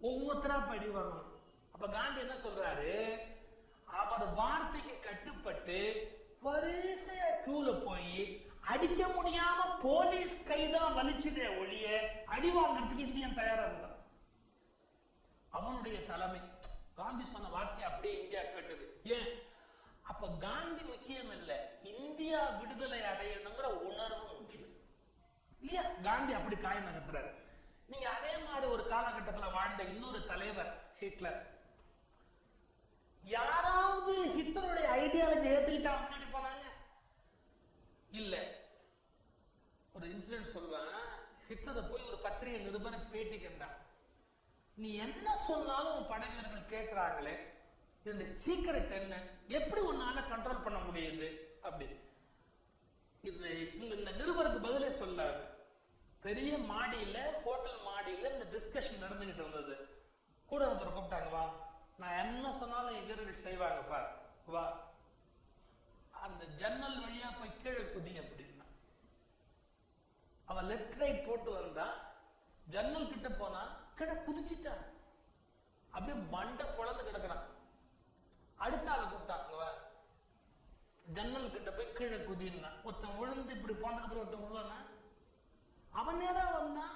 ஒவ்வொருத்தரா அடி வாங்கணும். அப்ப காந்தி என்ன சொல்றாரு, அவர் வார்த்தைக்கு கட்டுப்பட்டு வரிசையா கியூல போய் அடிக்க முடியாம போலீஸ் கைதான் வலிச்சதே ஒழிய அடி வாங்கிறதுக்கு இந்தியன் தயாரா இருந்தான். அவனுடைய தலைமை. காந்தி சொன்ன வார்த்தை அப்படியே இந்தியா கேட்டது. ஏன்? அப்ப காந்தி முக்கியம் இல்ல, இந்தியா விடுதலை அடையணுங்கிற உணர்வு முக்கியம் இல்லையா? காந்தி அப்படி காய் நகர்த்துறாரு. நீங்க அதே மாதிரி ஒரு காலகட்டத்தில் வாழ்ந்த இன்னொரு தலைவர் ஹிட்லர். யாராவது ஹிட்லருடைய ஐடியாலஜி ஏத்துக்கிட்டா முன்னாடி போனாங்க இல்ல. ஒரு இன்சிடென்ட் சொல்லுவேன். ஹிட்லரை போய் ஒரு பத்திரிகை நிருபரை பேட்டி கேட்டான், நீ என்ன சொன்னாலும் உன் படைவீரர்கள் கேட்கிறாங்களே, இந்த சீக்கிரட் என்ன, எப்படி உன்னால கண்ட்ரோல் பண்ண முடியுது அப்படி. இந்த நிருபருக்கு பதிலே சொல்லாது. பெரிய மாடியில, ஹோட்டல் மாடியில இந்த டிஸ்கஷன் நடந்துகிட்டு இருந்தது. கூட ஒருத்தர் கூப்பிட்டாங்க, வா நான் என்ன சொன்னாலும் வீரர்கள் செய்வாங்க பார், வா அந்த ஜன்னல் வழியா போய் கீழே குதி அப்படின்னா. அவன் லெப்ட் ரைட் போட்டு வந்தா, ஜன்னல் கிட்ட போனா கீழே குதிச்சுட்டான், அப்படியே மண்டை குழந்து கிடக்குறான். அடுத்த ஆளை கூப்பிட்டாங்க, ஜன்னல் கிட்ட போய் கீழே குதினா. ஒருத்தன் விழுந்து இப்படி போனதுக்கு ஒருத்தன் உள்ளனா, அவன் நேரம் வந்தான்,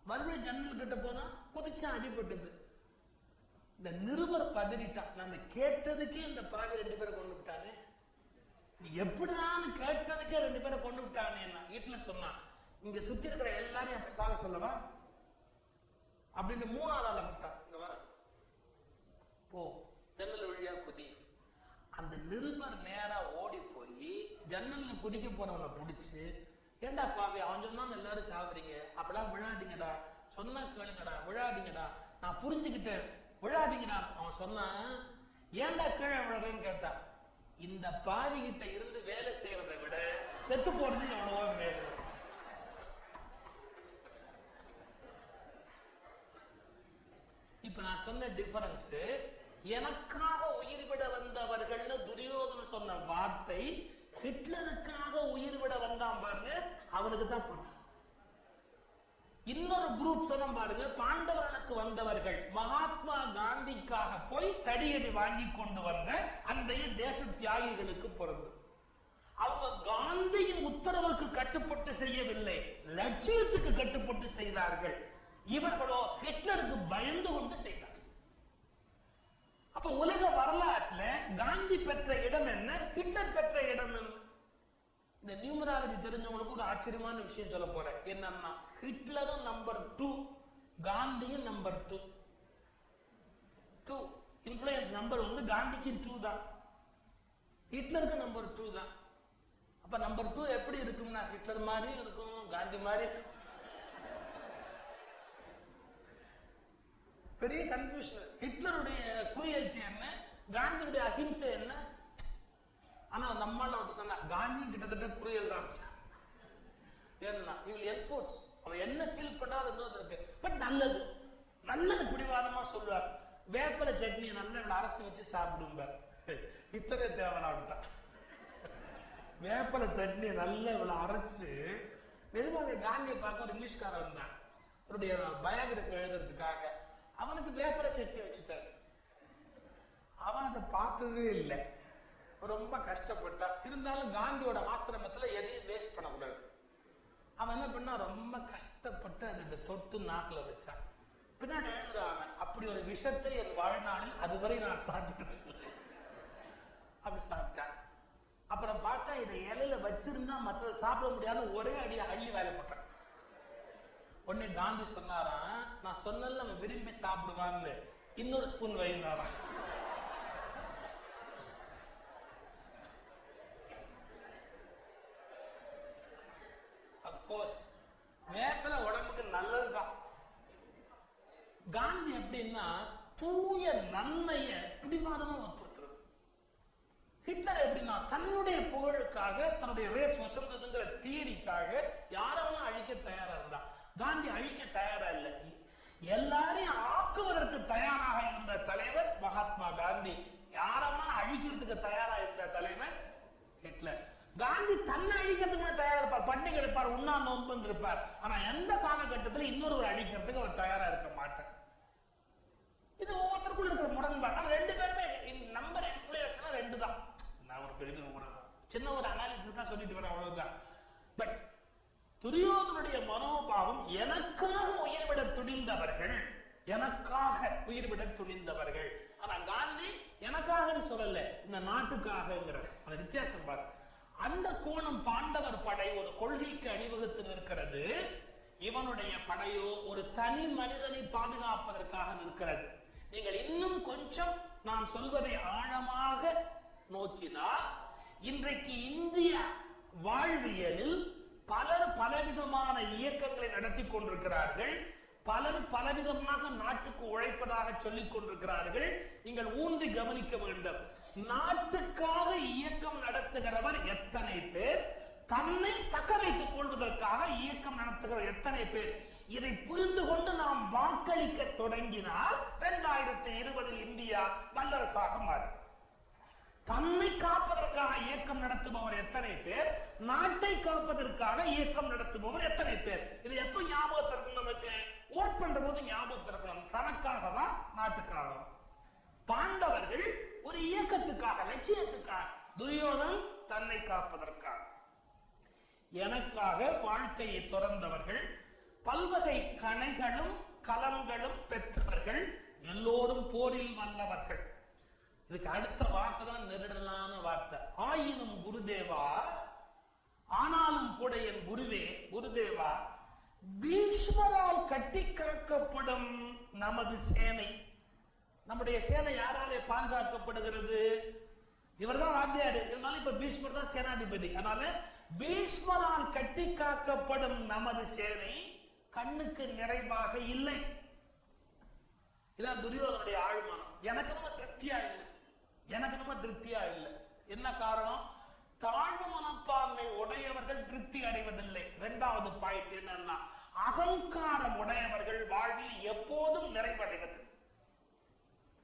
மறுபடியும் ஜன்னல் கிட்ட போனா குதிச்சான், அடிபட்டது. இந்த நிருபர் பதறிட்டான், நம்ம கேட்டதுக்கே இந்த பாவி 2 பேரை கொண்டு விட்டானே, எப்படிதான் கேட்டதுக்கே 2 பேரை கொண்டு விட்டானே. வீட்டுல சொன்னான், இங்க சுத்தி இருக்கிற எல்லாரையும் அப்படி சாக சொல்லவா அப்படின்னு 3ஆவது ஆளை விட்டான், இங்க வர போ ஜன்னல் வழியா குதி. அந்த நிருபர் நேரா ஓடி போய் ஜன்னல்ல குதிக்க போனவனை பிடிச்சு, ஏண்டா பாவி அவன் சொன்னான்னு எல்லாரும் சாகுறீங்க, அப்பெல்லாம் விழாதீங்கடா, சொன்னா கேளுங்கடா, விழாதீங்கடா, நான் புரிஞ்சுக்கிட்டேன், விழாதீங்கடா. அவன் சொன்னான், ஏன்டா கீழே விழுறேன்னு கேட்டா, இந்த பாவி கிட்ட இருந்து வேலை செய்யறதை விட செத்து போறது எவ்வளவோ மேல. இப்ப நான் சொன்ன டிஃபரன்ஸ், எனக்காக உயிர் விட வந்தவர்கள்னு துரியோதனன் சொன்ன வார்த்தை ஹிட்லருக்காக உயிர் விட வந்தான் பாருங்க, அவனுக்கு தான் பண்ண. இன்னொரு குரூப் சொன்ன பாருங்க, பாண்டவர்களுக்கு வந்தவர்கள் மகாத்மா காந்திக்காக போய் தடியடி வாங்கி கொண்டு வந்த அந்த தேச தியாகிகளுக்கு பொருந்தும். அவங்க காந்தியின் உத்தரவுக்கு கட்டுப்பட்டு செய்யவில்லை, லட்சியத்துக்கு கட்டுப்பட்டு செய்தார்கள். இவர்களோ ஹிட்லருக்கு பயந்து கொண்டு செய்தார்கள். அப்ப உலக வரலாற்றுல காந்தி பெற்ற இடம் என்ன, ஹிட்லர் பெற்ற இடம் என்ன? இந்த நியூமராலஜி தெரிஞ்சவங்களுக்கு ஒரு ஆச்சரியமான விஷயம் சொல்ல போறேன். என்னன்னா, ஹிட்லரும் நம்பர் 2, காந்தியும் நம்பர் 2. இன்ஃப்ளூயன்ஸ் நம்பர் வந்து காந்திக்கு 2 தான், ஹிட்லருக்கு நம்பர் 2 தான். அப்ப நம்பர் 2 எப்படி இருக்கும்னா, ஹிட்லர் மாதிரி இருக்கும், காந்தி மாதிரி. பெரிய கன்ஃபியூஷன். ஹிட்லருடைய குரியல்ச்சி என்ன, காந்தியுடைய அஹிம்சை என்ன? ஆனா நம்மால சொன்ன காந்தி கிட்டத்தட்ட குரியல் தான். ஏன்னா இவள் என்ஃபோர்ஸ், அவன் என்ன ஃபீல் பண்ணாத இருக்கு. பட் நல்லது நல்லது பிடிவாதமா சொல்லுவார். வேப்பலை சட்னியை நல்லா அரைச்சு வச்சு சாப்பிடுவார். இத்தனை தேவனாவிட்டான். வேப்பலை சட்னியை நல்லா இவ்வளவு அரைச்சு, நிஜமாவே காந்தியை பார்க்க ஒரு இங்கிலீஷ்காரன் வந்தான் அவருடைய பயோகிராஃபி எழுதுறதுக்காக. அவனுக்கு வேப்பலை சட்னி வச்சுட்டாரு. அவன் அதை பார்த்ததே இல்லை, ரொம்ப கஷ்டப்பட்டா. இருந்தாலும் காந்தியோட ஆசிரமத்துல எதையும் வேஸ்ட் பண்ணக்கூடாது. அவன் என்ன பண்ணா, ரொம்ப கஷ்டப்பட்டு அதை தொட்டு நாக்குல வச்சான். பின்னாடி எழுதுறான், அப்படி ஒரு விஷத்தை என் வாழ்நாளில் அதுவரை நான் சாப்பிட்டு அப்படி சாப்பிட்டான். அப்புறம் பார்த்தா இதை இலையில வச்சிருந்தா மற்ற சாப்பிட முடியாத ஒரே அடியை அள்ளி வேலை போட்டான். உடனே காந்தி சொன்னாராம், நான் சொன்னல நம்ம விரும்பி சாப்பிடுவான்னு, இன்னொரு ஸ்பூன் வைந்தாராம். வேப்பல உடம்புக்கு நல்லதுதான். காந்தி எப்படின்னா தூய நன்மைய பிடிவாதமா வற்புறுத்துறது. ஹிட்லர் எப்படின்னா தன்னுடைய புகழுக்காக, தன்னுடைய ரேஸ் வசந்ததுங்கிற தியரிக்காக யாரெல்லாம் அழிக்க தயாரா இருந்தா. காந்தி அழிக்க தயாரா இல்லை, எல்லாரையும் ஆக்குவதற்கு தயாராக இருந்த தலைவர் மகாத்மா காந்தி. யாரெல்லாம் அழிக்கிறதுக்கு தயாரா இருந்த தலைவர் ஹிட்லர். காந்தி தன்னை அழிக்கிறதுக்கு தயாரா இருப்பார், பண்டிகை எடுப்பார், உண்ணா நோன்பு இருப்பார். ஆனா எந்த காலகட்டத்தில் இன்னொரு அழிக்கிறதுக்கு அவர் தயாரா இருக்க மாட்டார். இது ஒவ்வொருத்தருக்குள்ள இருக்கிற முரண்பாடு. ரெண்டு பேருமே நம்பர் இன்ஃப்ளூயன்ஸ் 2 தான். நான் ஒரு பெரிய சின்ன ஒரு அனாலிசிஸ் தான் சொல்லிட்டு வரேன், அவ்வளவுதான். பட் துரியோதனுடைய மனோபாவம், எனக்காக உயிர்விட துணிந்தவர்கள், எனக்காக உயிர்விட துணிந்தவர்கள். ஆனா காந்தி எனக்காக சொல்லல, இந்த நாட்டுக்காகங்கிறது அந்த வித்தியாசம் பாரு. அந்த கோணம் பாண்டவர் படை ஒரு கொள்கைக்கு அணிவகுத்து இருக்கிறது. இவனுடைய படையோ ஒரு தனி மனிதனை பாதுகாப்பதற்காக இருக்கிறது. நீங்கள் இன்னும் கொஞ்சம் நான் சொல்வதை ஆழமாக நோக்கினால், இன்றைக்கு இந்திய வாழ்வியலில் பலர் பலவிதமான இயக்கங்களை நடத்தி கொண்டிருக்கிறார்கள். பலர் பலவிதமாக நாட்டுக்கு உழைப்பதாக சொல்லிக் கொண்டிருக்கிறார்கள். நீங்கள் ஊன்றி கவனிக்க வேண்டும். நாட்டுக்காக இயக்கம் நடத்துகிறவர் எத்தனை பேர், தன்னை தக்க வைத்துக் கொள்வதற்காக இயக்கம் நடத்துகிற எத்தனை பேர், இதை புரிந்து கொண்டு நாம் வாக்களிக்க தொடங்கினால் 2020 இந்தியா வல்லரசாக மாறும். தன்னை காப்பதற்காக இயக்கம் நடத்துபவர் எத்தனை பேர், நாட்டை காப்பதற்காக இயக்கம் நடத்துபவர் எத்தனை பேர், இது எப்ப ஞாபகத்தில் இருக்கும்? நமக்கு ஓட் பண்ற போது ஞாபகத்தில் இருக்கணும். தனக்காகவா நாட்டுக்காகவா? பாண்டவர்கள் ஒரு இயக்கத்துக்காக, லட்சியத்துக்காக. துரியோதன் தன்னை காப்பதற்காக. எனக்காக வாழ்க்கையை துறந்தவர்கள், பல்வகை கணைகளும் கலங்களும் பெற்றவர்கள், எல்லோரும் போரில் வல்லவர்கள். இதுக்கு அடுத்த வார்த்தை தான் நெருடலான வார்த்தை. ஆயினும் குருதேவா, ஆனாலும் கூட என் குருவே, குருதேவா, பீஷ்மரால் கட்டி காக்கப்படும் நமது சேனை, நம்முடைய சேனை யாராலே பாதுகாக்கப்படுகிறது? இவர்தான் வாத்தியாரு, இருந்தாலும் இப்ப பீஷ்மர் தான் சேனாதிபதி. அதனால பீஷ்மரால் கட்டி காக்கப்படும் நமது சேனை கண்ணுக்கு நிறைவாக இல்லை. இதான் துரியோதனுடைய ஆழ்மானம். எனக்கு நம்ம திருப்தியா இல்லை. எனக்கு ரொம்ப திருப்தியா இல்லை. என்ன காரணம்? தாழ்வு மனப்பான்மை உடையவர்கள் திருப்தி அடைவதில்லை. இரண்டாவது பாயிண்ட் என்னன்னா, அகங்காரம் உடையவர்கள் வாழ்வில் எப்போதும் நிறைவடைவது.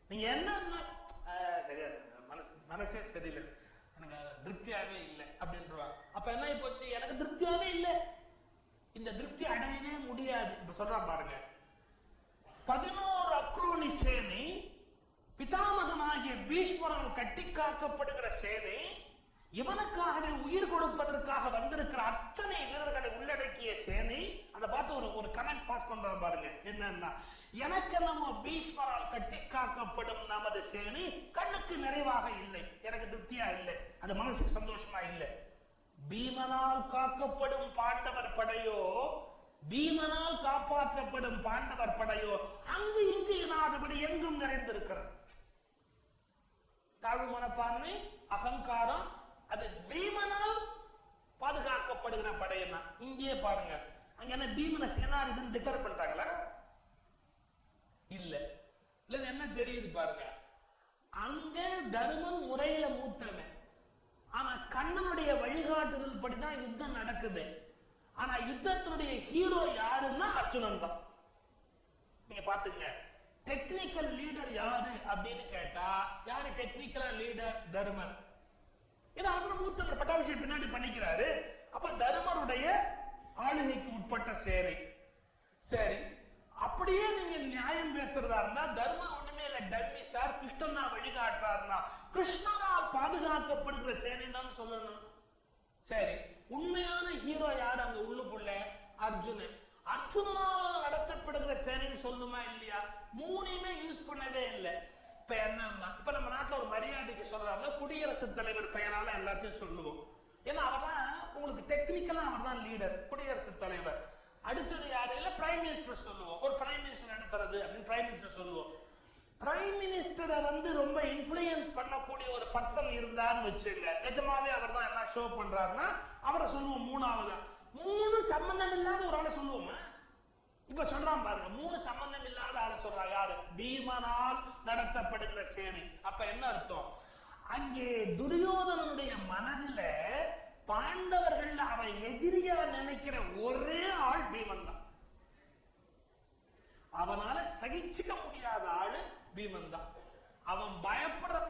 நீங்க என்ன சரியா மனசே சரியில்லை, எனக்கு திருப்தியாவே இல்லை அப்படின்றாங்க. அப்ப என்ன போச்சு? எனக்கு திருப்தியாவே இல்லை, இந்த திருப்தி அடையவே முடியாது. இப்ப சொல்றான் பாருங்க, 11 அக்ரோனி சேனை, பிதாமகனாகிய பீஷ்மரால் கட்டி காக்கப்படுகிற சேனை, இவனுக்காகவே உயிர் கொடுப்பதற்காக வந்திருக்கிற அத்தனை வீரர்களை உள்ளடக்கிய சேனை. அதை பார்த்து ஒரு கமெண்ட் பாஸ் பண்றான் பாருங்க. என்னன்னா, எனக்கு நம்ம பீஷ்மரால் கட்டி காக்கப்படும் நமது சேனை கண்ணுக்கு நிறைவாக இல்லை, எனக்கு திருப்தியா இல்லை, அது மனசுக்கு சந்தோஷமா இல்லை. பீமனால் காக்கப்படும் பாண்டவர் படையோ, பீமனால் காப்பாற்றப்படும் பாண்டவர் படையோ அங்கு இங்கு இல்லாதபடி எங்கும் நிறைந்திருக்கிறது. தாழ்வு மனப்பான்மை, அகங்காரம், அது பீமனால் பாதுகாக்கப்படுகிற படையனா. இங்கே பாருங்க, அங்க என்ன பீமனை சேனாதிபதி டிக்ளேர் பண்ணிட்டாங்களா? இல்ல. இல்ல என்ன தெரியுது பாருங்க, அங்க தர்மன் முறையில மூத்தவன், ஆனா கண்ணனுடைய வழிகாட்டுதல் படிதான் யுத்தம் நடக்குது. ஆனா யுத்தத்தினுடைய ஹீரோ யாருன்னா அர்ஜுனன் தான். நீங்க பாத்துங்க, டெக்னிக்கல் லீடர் யாரு அப்படின்னு கேட்டா, யாரு டெக்னிக்கலா லீடர்? தர்மன். ஏன்னா அவர் மூத்தவர், பட்டாபிஷேகம் பின்னாடி பண்ணிக்கிறாரு. அப்ப தர்மருடைய ஆளுகைக்கு உட்பட்ட சேனை. சரி, அப்படியே நீங்க நியாயம் பேசுறதா இருந்தா, தர்மர் ஒண்ணுமே இல்ல, டம்மி சார், கிருஷ்ணனா வழிகாட்டுறாருன்னா கிருஷ்ணனால் பாதுகாக்கப்படுகிற சேனை தான் சொல்லணும். சரி, உண்மையான ஹீரோ யார் அங்க உள்ளுக்குள்ள? அர்ஜுனன். அர்ஜுனனால் நடத்தப்படுகிற சேனைன்னு சொல்லணுமா இல்லையா? மூணையுமே யூஸ் பண்ணவே இல்லை. இப்ப என்னன்னா, இப்ப நம்ம நாட்டுல ஒரு மரியாதைக்கு சொல்றாங்க, குடியரசுத் தலைவர் பெயரால எல்லாத்தையும் சொல்லுவோம். ஏன்னா அவர்தான் உங்களுக்கு டெக்னிக்கலா அவர் தான் லீடர், குடியரசுத் தலைவர். அடுத்தது யாரு? இல்ல பிரைம் மினிஸ்டர் சொல்லுவோம். ஒரு பிரைம் மினிஸ்டர் நடத்துறது அப்படின்னு பிரைம் மினிஸ்டர் சொல்லுவோம். பிரைம் மினிஸ்டரை ரொம்ப இன்ஃப்ளூயன்ஸ் பண்ணக்கூடிய ஒரு பர்சன் இருந்தான்னு வச்சுங்க, நிஜமாவே அவர் தான் என்ன ஷோ பண்றாருன்னா அவரை சொல்லுவோம். மூணாவது, மூணு சம்பந்தம் இல்லாத ஒரு ஆளை சொல்லுவோமா? இப்ப சொல்றான் பாருங்க, மூணு சம்பந்தம் இல்லாத ஆளை சொல்றா. யாரு? பீமனால் நடத்தப்படுகிற சேனை. அப்ப என்ன அர்த்தம்? அங்கே துரியோதனனுடைய மனதில பாண்டவர்கள் அவன் எதிரியா நினைக்கிற ஒரே ஆள் பீமன் தான். அவனால சகிச்சுக்க முடியாத ஆளு பீமன் தான். அவன் பயப்படுற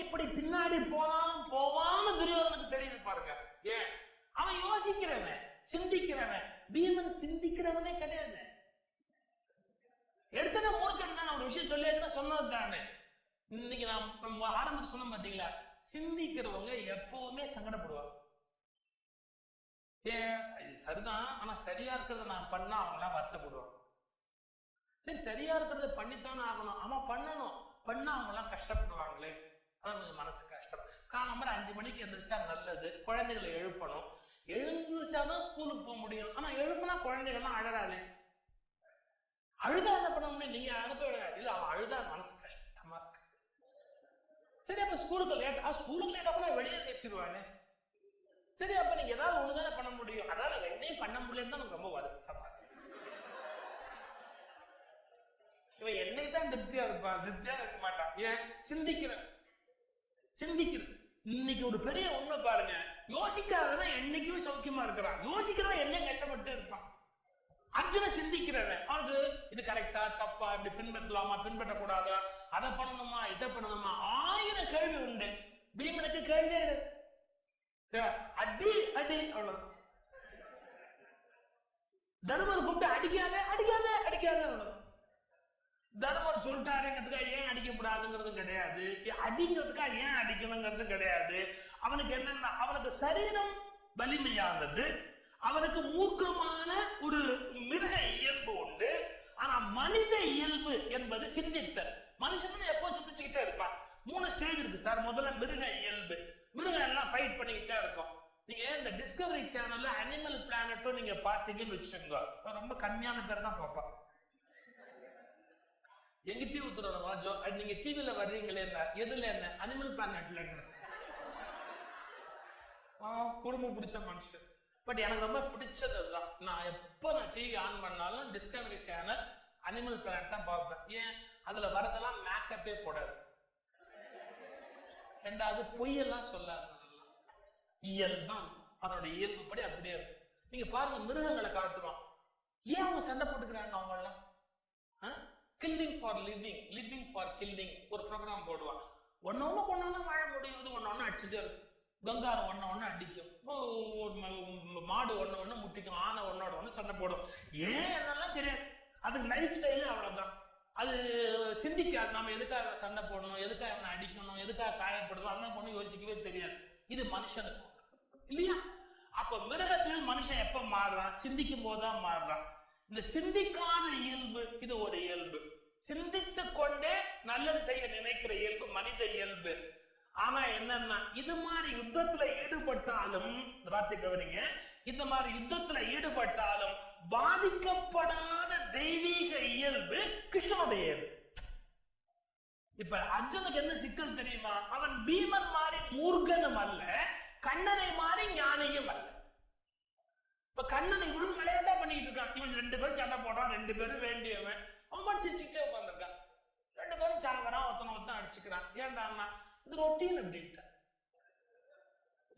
இப்படி பின்னாடி போனாலும் போவான்னு துரியோதனுக்கு தெரியுது பாருங்க. ஏன்? அவன் யோசிக்கிறவன், சிந்திக்கிறவன். பீமன் சிந்திக்கிறவனே கிடையாது. எடுத்தன மூர்க்கன் தான். ஒரு விஷயம் சொல்லியாச்சுன்னா சொன்னது தானே. இன்னைக்கு நான் ஆரம்பத்தில் சொன்ன பாத்தீங்களா, சிந்திக்கிறவங்க எப்பவுமே சங்கடப்படுவாங்க. ஏன்? சரிதான், ஆனா சரியா இருக்கிறத நான் பண்ணா அவங்க எல்லாம் வருத்தப்படுவாங்க. சரி, சரியா இருக்கிறத பண்ணித்தானே ஆகணும், ஆமா பண்ணணும், பண்ணா அவங்க எல்லாம் கஷ்டப்படுவாங்களே, அதான் கொஞ்சம் மனசு கஷ்டம். காலம்பரம் 5 மணிக்கு எந்திரிச்சா நல்லது, குழந்தைகளை எழுப்பணும், எழுந்திருச்சாதான் ஸ்கூலுக்கு போக முடியும். ஆனா எழுப்புனா குழந்தைகள்லாம் அழறாளே, அழுதா என்ன பண்ண முடியும்? நீங்க அனுப்ப விடாது. இல்ல, அவன் அழுதா மனசு கஷ்டமா இருக்கு. சரி, அப்ப ஸ்கூலுக்கு லேட் அப்ப வெளியே நிறுத்திடுவானே. சரி, அப்ப நீங்க ஏதாவது ஒண்ணுதானே பண்ண முடியும். அதாவது என்னையும் பண்ண முடியலன்னு தான் நமக்கு ரொம்ப வருத்தமா. இவன் என்னை தான் திருப்தியா இருப்பான், திருப்தியா இருக்க மாட்டான். ஏன்? சிந்திக்கிறேன். இன்னைக்கு ஒரு பெரிய உண்மை பாருங்க, யோசிக்காதவன் என்னைக்குமே சௌக்கியமா இருக்கிறான், யோசிக்கிறவன் என்ன கஷ்டப்பட்டு இருப்பான். அர்ஜுன சிந்திக்கிறவன், அது இது கரெக்டா தப்பா, இப்படி பின்பற்றலாமா பின்பற்றக்கூடாதா, அதை பண்ணணுமா இதை பண்ணணுமா, 1000 கேள்வி உண்டு. பீமனுக்கு கேள்வி அடி அடி, அவ்வளவு. தர்மர் கூப்பிட்டு அடிக்காத அடிக்காத அடிக்காத, அவ்வளவு. தர்மர் சொல்லிட்டாருங்கிறதுக்காக ஏன் அடிக்கப்படாதுங்கிறது கிடையாது, அடிங்கிறதுக்காக ஏன் அடிக்கணுங்கிறது கிடையாது. அவனுக்கு என்னன்னா, அவனுக்கு சரீரம் வலிமையானது, அவனுக்கு மூர்க்கமான ஒரு மிருக இயல்பு உண்டு. ஆனா மனித இயல்பு என்பது சிந்தித்தல். மனுஷன் எப்போ சிந்திச்சுக்கிட்டே இருப்பான். 3 ஸ்டேஜ் இருக்கு சார். முதல்ல மிருக இயல்பு, மிருகம் எல்லாம் ஃபைட் பண்ணிக்கிட்டே இருக்கும். நீங்க இந்த டிஸ்கவரி சேனல்ல அனிமல் பிளானட்டும் நீங்க பார்த்தீங்கன்னு வச்சுக்கோங்க, ரொம்ப கம்மியான பேர் தான் பார்ப்பான். எங்கிட்டயும் உத்தரவு, நீங்க டிவில வர்றீங்களே, எதுல என்ன அனிமல் பிளானட்ல குடும்பம் பிடிச்ச மனுஷன். பட் எனக்கு ரொம்ப பிடிச்சது அதுதான். நான் டிவி ஆன் பண்ணாலும் டிஸ்கவரி சேனல் அனிமல் பிளானட் தான் பார்ப்பேன். ஏன்? அதுல வரதெல்லாம் மேக்கப்பே போடாது. ரெண்டாவது பொய்யெல்லாம் சொல்லாது. இயல்பான் அதோட இயல்புப்படி அப்படியே இருக்கும். நீங்க பாருங்க, மிருகங்களை காட்டுறோம். ஏன் அவங்க சண்டை போட்டுக்கிறாங்க? அவங்க எல்லாம் killing for living, living for killing ஒரு ப்ரோக்ராம் போடுவான். ஒன்னொன்னு கொண்டு வாழ முடியுது, ஒன்னொன்னு அடிச்சுட்டே இருக்கும். கங்காரம் ஒன்னு அடிக்கும், மாடு ஒண்ணு முட்டிக்கும், ஆனை ஒன்னோட ஒண்ணு சண்டை போடும். ஏன் என்னெல்லாம் தெரியாது. அதுக்கு லைஃப் ஸ்டைலு அவ்வளவுதான். அது சிந்திக்காது. நம்ம எதுக்காக சண்டை போடணும், எதுக்காக என்ன அடிக்கணும், எதுக்காக காயப்படுறோம், அதெல்லாம் ஒண்ணு யோசிக்கவே தெரியாது. இது மனுஷனுக்கு இல்லையா? அப்ப மிருகத்தில் மனுஷன் எப்ப மாறுறான்? சிந்திக்கும் போதுதான் மாறுறான். இந்த சிந்திக்காத இயல்பு இது ஒரு இயல்பு. சிந்தித்து கொண்டே நல்லது செய்ய நினைக்கிற இயல்பு மனித இயல்பு. ஆனா என்னன்னா, இது மாதிரி யுத்தத்துல ஈடுபட்டாலும், கவனிங்க, இந்த மாதிரி யுத்தத்துல ஈடுபட்டாலும் பாதிக்கப்படாத தெய்வீக இயல்பு கிருஷ்ணனுடைய இயல்பு. இப்ப அர்ஜுனுக்கு என்ன சிக்கல் தெரியுமா? அவன் பீமன் மாதிரி மூர்க்கனும் அல்ல, கண்ணனை மாதிரி ஞானியும் அல்ல. இப்ப கண்ணன் இவ்வளவு விளையாட்டா பண்ணிட்டு இருக்கான். இவன் ரெண்டு பேரும் சண்டை போடுறான், ரெண்டு பேரும் வேண்டியவன். அவன் சிரிச்சுட்டே உட்காந்துருக்கான். ரெண்டு பேரும் சாங்கறான், ஒருத்தன் அடிச்சுக்கிறான். ஏன்டா? இது ரொட்டீன் அப்படின்ட்டு.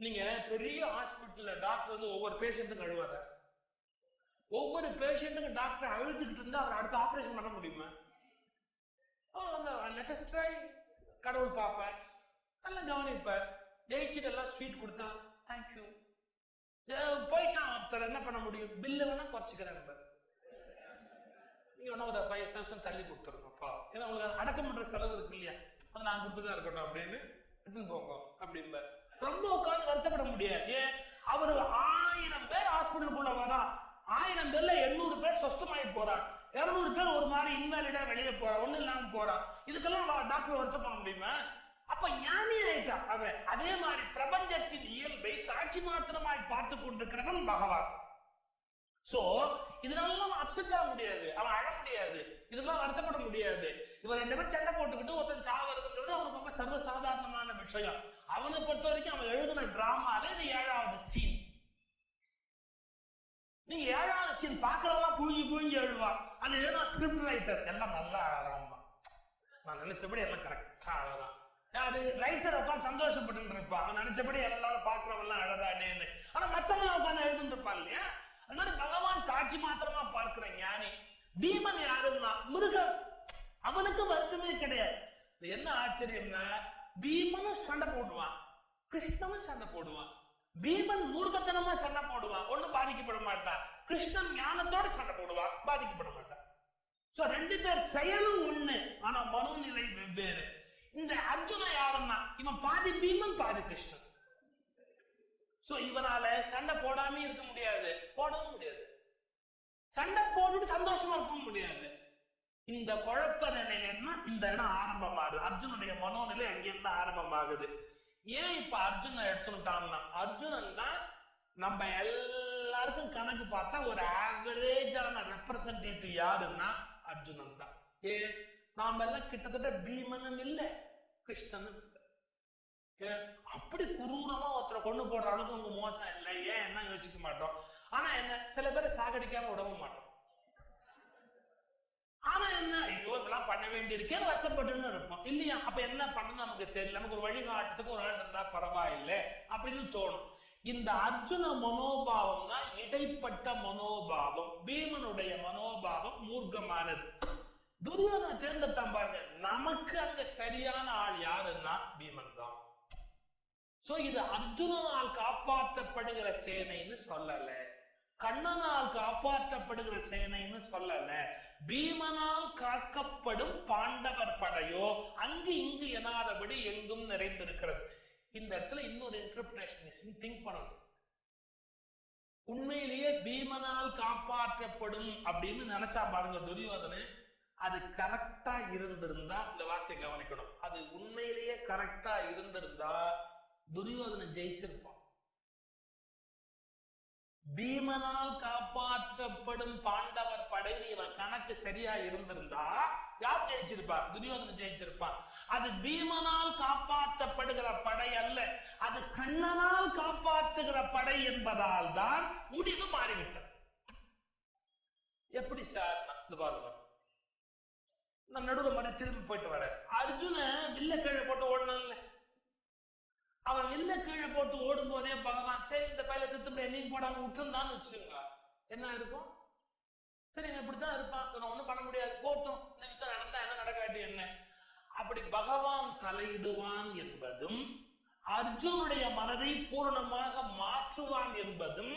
நீங்க பெரிய ஹாஸ்பிட்டல்ல டாக்டர் வந்து ஒவ்வொரு பேஷண்ட்டுக்கும் அழுவாரு. ஒவ்வொரு பேஷண்ட்டுக்கும் டாக்டர் அழுதுகிட்டு இருந்தா அவர் அடுத்த ஆபரேஷன் பண்ண முடியுமா? கடவுள் பார்ப்பார், நல்லா கவனிப்பார், ஜெயிச்சுட்டு எல்லாம் ஸ்வீட் கொடுத்தா தேங்க்யூ போயிட்டான். ஒருத்தர் என்ன பண்ண முடியும்? பில்லு வேணா குறைச்சிக்கிறாங்க. நீங்க வேணா ஒரு 5,000 தள்ளி கொடுத்துருங்கப்பா, ஏன்னா உங்களுக்கு அடக்கம் பண்ற செலவு இருக்கு இல்லையா, அது நான் கொடுத்துதான் இருக்கட்டும் அப்படின்னு போங்க அப்படிம்ப. ரொம்ப உட்காந்து வருத்தப்பட முடியாது. ஏன்? அவரு 1000 பேர் ஹாஸ்பிட்டலுக்குள்ள வரா, 1000 பேர்ல 800 பேர் சொஸ்தமாயி போறான், 200 பேர் ஒரு மாதிரி இன்வாலிடா வெளியே போறான், ஒண்ணு இல்லாம போறான். இதுக்கெல்லாம் டாக்டர் வருத்தப்பட முடியுமா? அப்ப ஞானி ஆயிட்டான் அவன். அதே மாதிரி பிரபஞ்சத்தின் இயல்பை சாட்சி மாத்திரமாய் பார்த்து கொண்டிருக்கிறவன் பகவான். சோ இதனால அப்செட் ஆக முடியாது, அவன் அழ முடியாது, இதெல்லாம் வருத்தப்பட முடியாது. இவன் ரெண்டு பேரும் சண்டை போட்டுக்கிட்டு ஒருத்தன் சாவறதுங்கிறது அவனுக்கு ரொம்ப சர்வசாதாரணமான விஷயம். அவனை பொறுத்த வரைக்கும் அவன் எழுதின டிராமால இது 7வது சீன். நீங்க 7வது சீன் பாக்குறவெல்லாம் புழிஞ்சு எழுவான். அந்த எழுத ஸ்கிரிப்ட் ரைட்டர் எல்லாம் நல்லா அழறான், நான் நினைச்சபடி எல்லாம் கரெக்டா அழறான். யாரு? ரைட்டர் உட்காந்து சந்தோஷப்பட்டு இருப்பான், அவன் நினைச்சபடி எல்லாரும் பாக்குறவெல்லாம் அழறானேன்னு. ஆனா மத்தவங்க உட்காந்து எழுதுன்னு இருப்பான் இல்லையா? அதனால பகவான் சாட்சி மாத்திரமா பார்க்கிற ஞானி. பீமன் யாருன்னா மிருகம், அவனுக்கு வருத்தமே கிடையாது. என்ன ஆச்சரியம்னா, பீமனும் சண்டை போடுவான், கிருஷ்ணனும் சண்டை போடுவான். பீமன் மூர்க்கத்தனமா சண்டை போடுவான், ஒண்ணும் பாதிக்கப்பட மாட்டான். கிருஷ்ணன் ஞானத்தோட சண்டை போடுவான், பாதிக்கப்பட மாட்டான். சோ ரெண்டு பேர் செயலும் ஒண்ணு, ஆனா மனோநிலை வெவ்வேறு. இந்த அர்ஜுன யாருன்னா இவன் பாதி பீமன் பாதி கிருஷ்ணன். சோ இவனால சண்டை போடாம இருக்க முடியாது, போடவும் முடியாது. சண்டை போட்டுட்டு சந்தோஷமா இருக்க முடியாது. இந்த குழப்ப நிலையில இந்த இடம் ஆரம்பமாகுது. அர்ஜுனுடைய மனோநிலை அங்கிருந்து ஆரம்பமாகுது. ஏன் இப்ப அர்ஜுனன் எடுத்துட்டான்னா, அர்ஜுனன் தான் நம்ம எல்லாருக்கும் கணக்கு பார்த்தா ஒரு ஆவரேஜான ரெப்ரசன்டேட்டிவ் யாருன்னா அர்ஜுனன் தான். ஏன்? நாம எல்லாம் கிட்டத்தட்ட பீமனும் இல்ல கிருஷ்ணனும் இல்லை. அப்படி குரூரமா ஒருத்தரை கொண்டு போடுற அளவுக்கு உங்க மோசம் இல்லை. ஏன் என்ன யோசிக்க மாட்டோம். ஆனா என்ன, சில பேரை சாகடிக்காம விடவும் மாட்டோம். ஆனா என்ன, ஐயோ இதெல்லாம் பண்ண வேண்டியிருக்கே வருத்தப்பட்டுன்னு இருப்போம் இல்லையா? அப்ப என்ன பண்ணணும் நமக்கு தெரியல. நமக்கு ஒரு வழிகாட்டுறதுக்கு ஒரு ஆள் இருந்தா பரவாயில்லை அப்படின்னு தோணும். இந்த அர்ஜுன மனோபாவம் தான் இடைப்பட்ட மனோபாவம். பீமனுடைய மனோபாவம் மூர்க்கமானது. துரியோதனை தேர்ந்தெடுத்தான் பாருங்க. நமக்கு அங்க சரியான ஆள் யாருன்னா பீமன் தான். சோ இது அர்ஜுனனால் காப்பாற்றப்படுகிற சேனைன்னு சொல்லல, கண்ணனால் காப்பாற்றப்படுகிற சேனைன்னு சொல்லல, பீமனால் காக்கப்படும் பாண்டவர் படையோ அங்கு இங்கு எனாதபடி எங்கும் நிறைந்திருக்கிறது. இந்த இடத்துல இன்னொரு இன்டர்பிரேஷன் திங்க் பண்ணணும். உண்மையிலேயே பீமனால் காப்பாற்றப்படும் அப்படின்னு நினைச்சா பாருங்க துரியோதனை, அது கரெக்டா இருந்திருந்தா, இந்த வார்த்தையை கவனிக்கணும், அது உண்மையிலேயே கரெக்டா இருந்திருந்தா துரியோதனை ஜெயிச்சிருப்பான். பீமனால் காப்பாற்றப்படும் பாண்டவர் படை இவன் கணக்கு சரியா இருந்திருந்தா யார் ஜெயிச்சிருப்பா? துரியோதனன் ஜெயிச்சிருப்பான். அது பீமனால் காப்பாற்றப்படுகிற படை அல்ல, அது கண்ணனால் காப்பாற்றுகிற படை என்பதால் தான் முடிவு மாறிவிட்டது. எப்படி சார்? பாருங்க, நான் நடுவில் மட்டும் திரும்பி போயிட்டு வரேன். அர்ஜுன வில்ல கீழே போட்டு ஓடணும்ல, அவன் வில்ல கீழே போட்டு ஓடும் போதே பகவான் சரி இந்த பையில திட்டு நீங்க போடாம விட்டுருந்தான்னு வச்சுங்க, என்ன இருக்கும்? சரி இப்படித்தான் இருப்பான், ஒண்ணும் பண்ண முடியாது, போட்டும், இந்த யுத்தம் நடந்தா என்ன நடக்காட்டி என்ன. அப்படி பகவான் தலையிடுவான் என்பதும் அர்ஜுனுடைய மனதை பூரணமாக மாற்றுவான் என்பதும்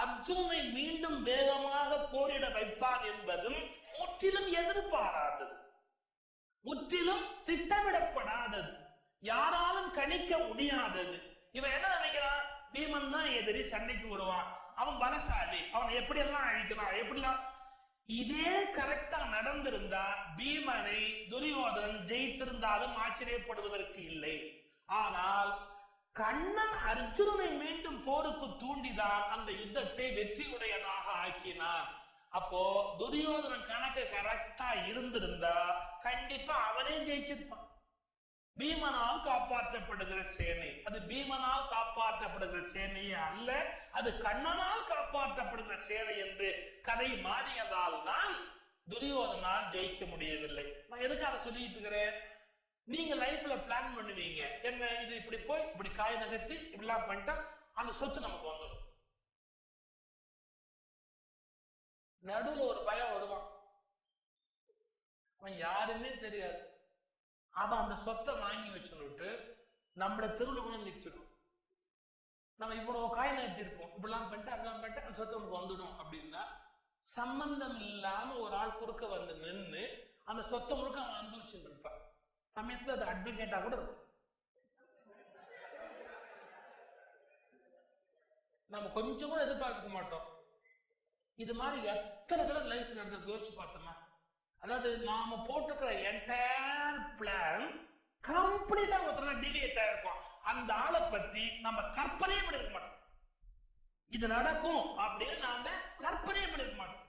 அர்ஜுனை மீண்டும் வேகமாக போரிட வைப்பான் என்பதும் முற்றிலும் எதிர்பாராதது, முற்றிலும் திட்டமிடப்படாதது, யாராலும் கணிக்க முடியாதது. இவன் என்ன நினைக்கிறான்? பீமன் தான் எதிரி, சண்டைக்கு வருவான், அவன் பலசாலி, அவன் எப்படி எல்லாம் அழிக்கிறான், எப்படிலாம். இதே கரெக்டா நடந்திருந்தா பீமனை துரியோதனன் ஜெயித்திருந்தாலும் ஆச்சரியப்படுவதற்கு இல்லை. ஆனால் கண்ணன் அர்ஜுனனை மீண்டும் போருக்கு தூண்டிதான் அந்த யுத்தத்தை வெற்றியுடையதாக ஆக்கினான். அப்போ துரியோதனன் கணக்கு கரெக்டா இருந்திருந்தா கண்டிப்பா அவனே ஜெயிச்சிருப்பான். பீமனால் காப்பாற்றப்படுகிற சேனை அது பீமனால் காப்பாற்றப்படுகிற சேனையே அல்ல, அது கண்ணனால் காப்பாற்றப்படுகிற சேனை என்று கதை மாறியதால் தான் துரியோதனால் ஜெயிக்க முடியவில்லை. நான் எதுக்காக சொல்லிட்டு இருக்கிறேன்? நீங்க லைஃப்ல பிளான் பண்ணுவீங்க, என்ன இது இப்படி போய் இப்படி காய் நகர்த்தி இப்படிலாம் பண்ணிட்டா அந்த சொத்து நமக்கு வந்துடும். நடுவுல ஒரு பயம் வருவான், அவன் யாருமே தெரியாது, அவன் அந்த சொத்தை வாங்கி வச்சுட்டு நம்மள தெருவில் கூட நிற்கணும். நம்ம இவ்வளவு காய் நகர்த்தி இருப்போம், இப்படிலாம் பண்ணிட்டு அதெல்லாம் பண்ணிட்டு அந்த சொத்தை நமக்கு வந்துடும் அப்படின்னா சம்பந்தம் இல்லாம ஒரு ஆள் குறுக்க வந்து நின்று அந்த சொத்தை முழுக்க அவன் அனுபவிச்சுட்டு இருப்பான். சமயத்துல அது அட்வொகேட்டா கூட இருக்கும். நம்ம கொஞ்சம் கூட எதிர்பார்க்க மாட்டோம். இது மாதிரி எத்தனை தடவை லைஃப் நடந்து யோசிச்சு பார்த்தோமா? அதாவது நாம போட்டுக்கிற என்டையர் பிளான் கம்ப்ளீட்டா ஒருத்தர் டிவியேட் ஆயிருக்கும். அந்த ஆளை பத்தி நம்ம கற்பனையே பண்ணிருக்க மாட்டோம். இது நடக்கும் அப்படின்னு நாம கற்பனையே பண்ணிருக்க மாட்டோம்.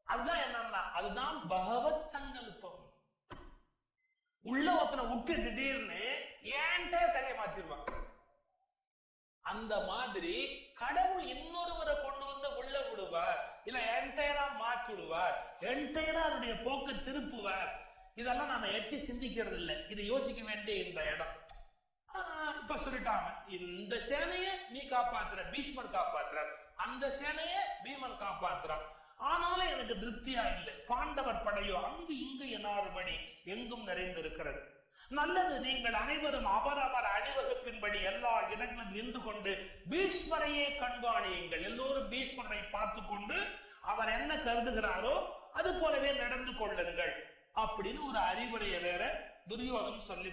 அதுதான் என்னன்னா அதுதான் பகவத் சங்கல்பம். உள்ள ஒருத்தனை விட்டு திடீர்னு ஏன்ட்ட கதையை மாத்திருவான். அந்த மாதிரி கடவுள் இன்னொருவரை கொண்டு வந்து உள்ள விடுவார், இல்ல என்டையரா மாற்றி விடுவார், என்டையரா அவருடைய போக்கு திருப்புவார். இதெல்லாம் நாம எட்டி சிந்திக்கிறது இல்லை. இதை யோசிக்க வேண்டிய இந்த இடம். இப்ப சொல்லிட்டாங்க, இந்த சேனையை நீ காப்பாத்துற, பீஷ்மர் காப்பாத்துற, அந்த சேனையை பீமன் காப்பாத்துறான். ஆனாலும் எனக்கு திருப்தியா இல்லை. பாண்டவர் படையோ அங்கு இங்கு என்னாதபடி எங்கும் நிறைந்திருக்கிறது. நல்லது, நீங்கள் அனைவரும் அவரவர் அணிவகுப்பின்படி எல்லா இடங்களும் நின்று கொண்டு பீஷ்மரையே கண்காணியுங்கள். எல்லோரும் பீஷ்மரை பார்த்து கொண்டு அவர் என்ன கருதுகிறாரோ அது போலவே நடந்து கொள்ளுங்கள் அப்படின்னு ஒரு அறிவுரையை வேற துரியோதனன் சொல்லி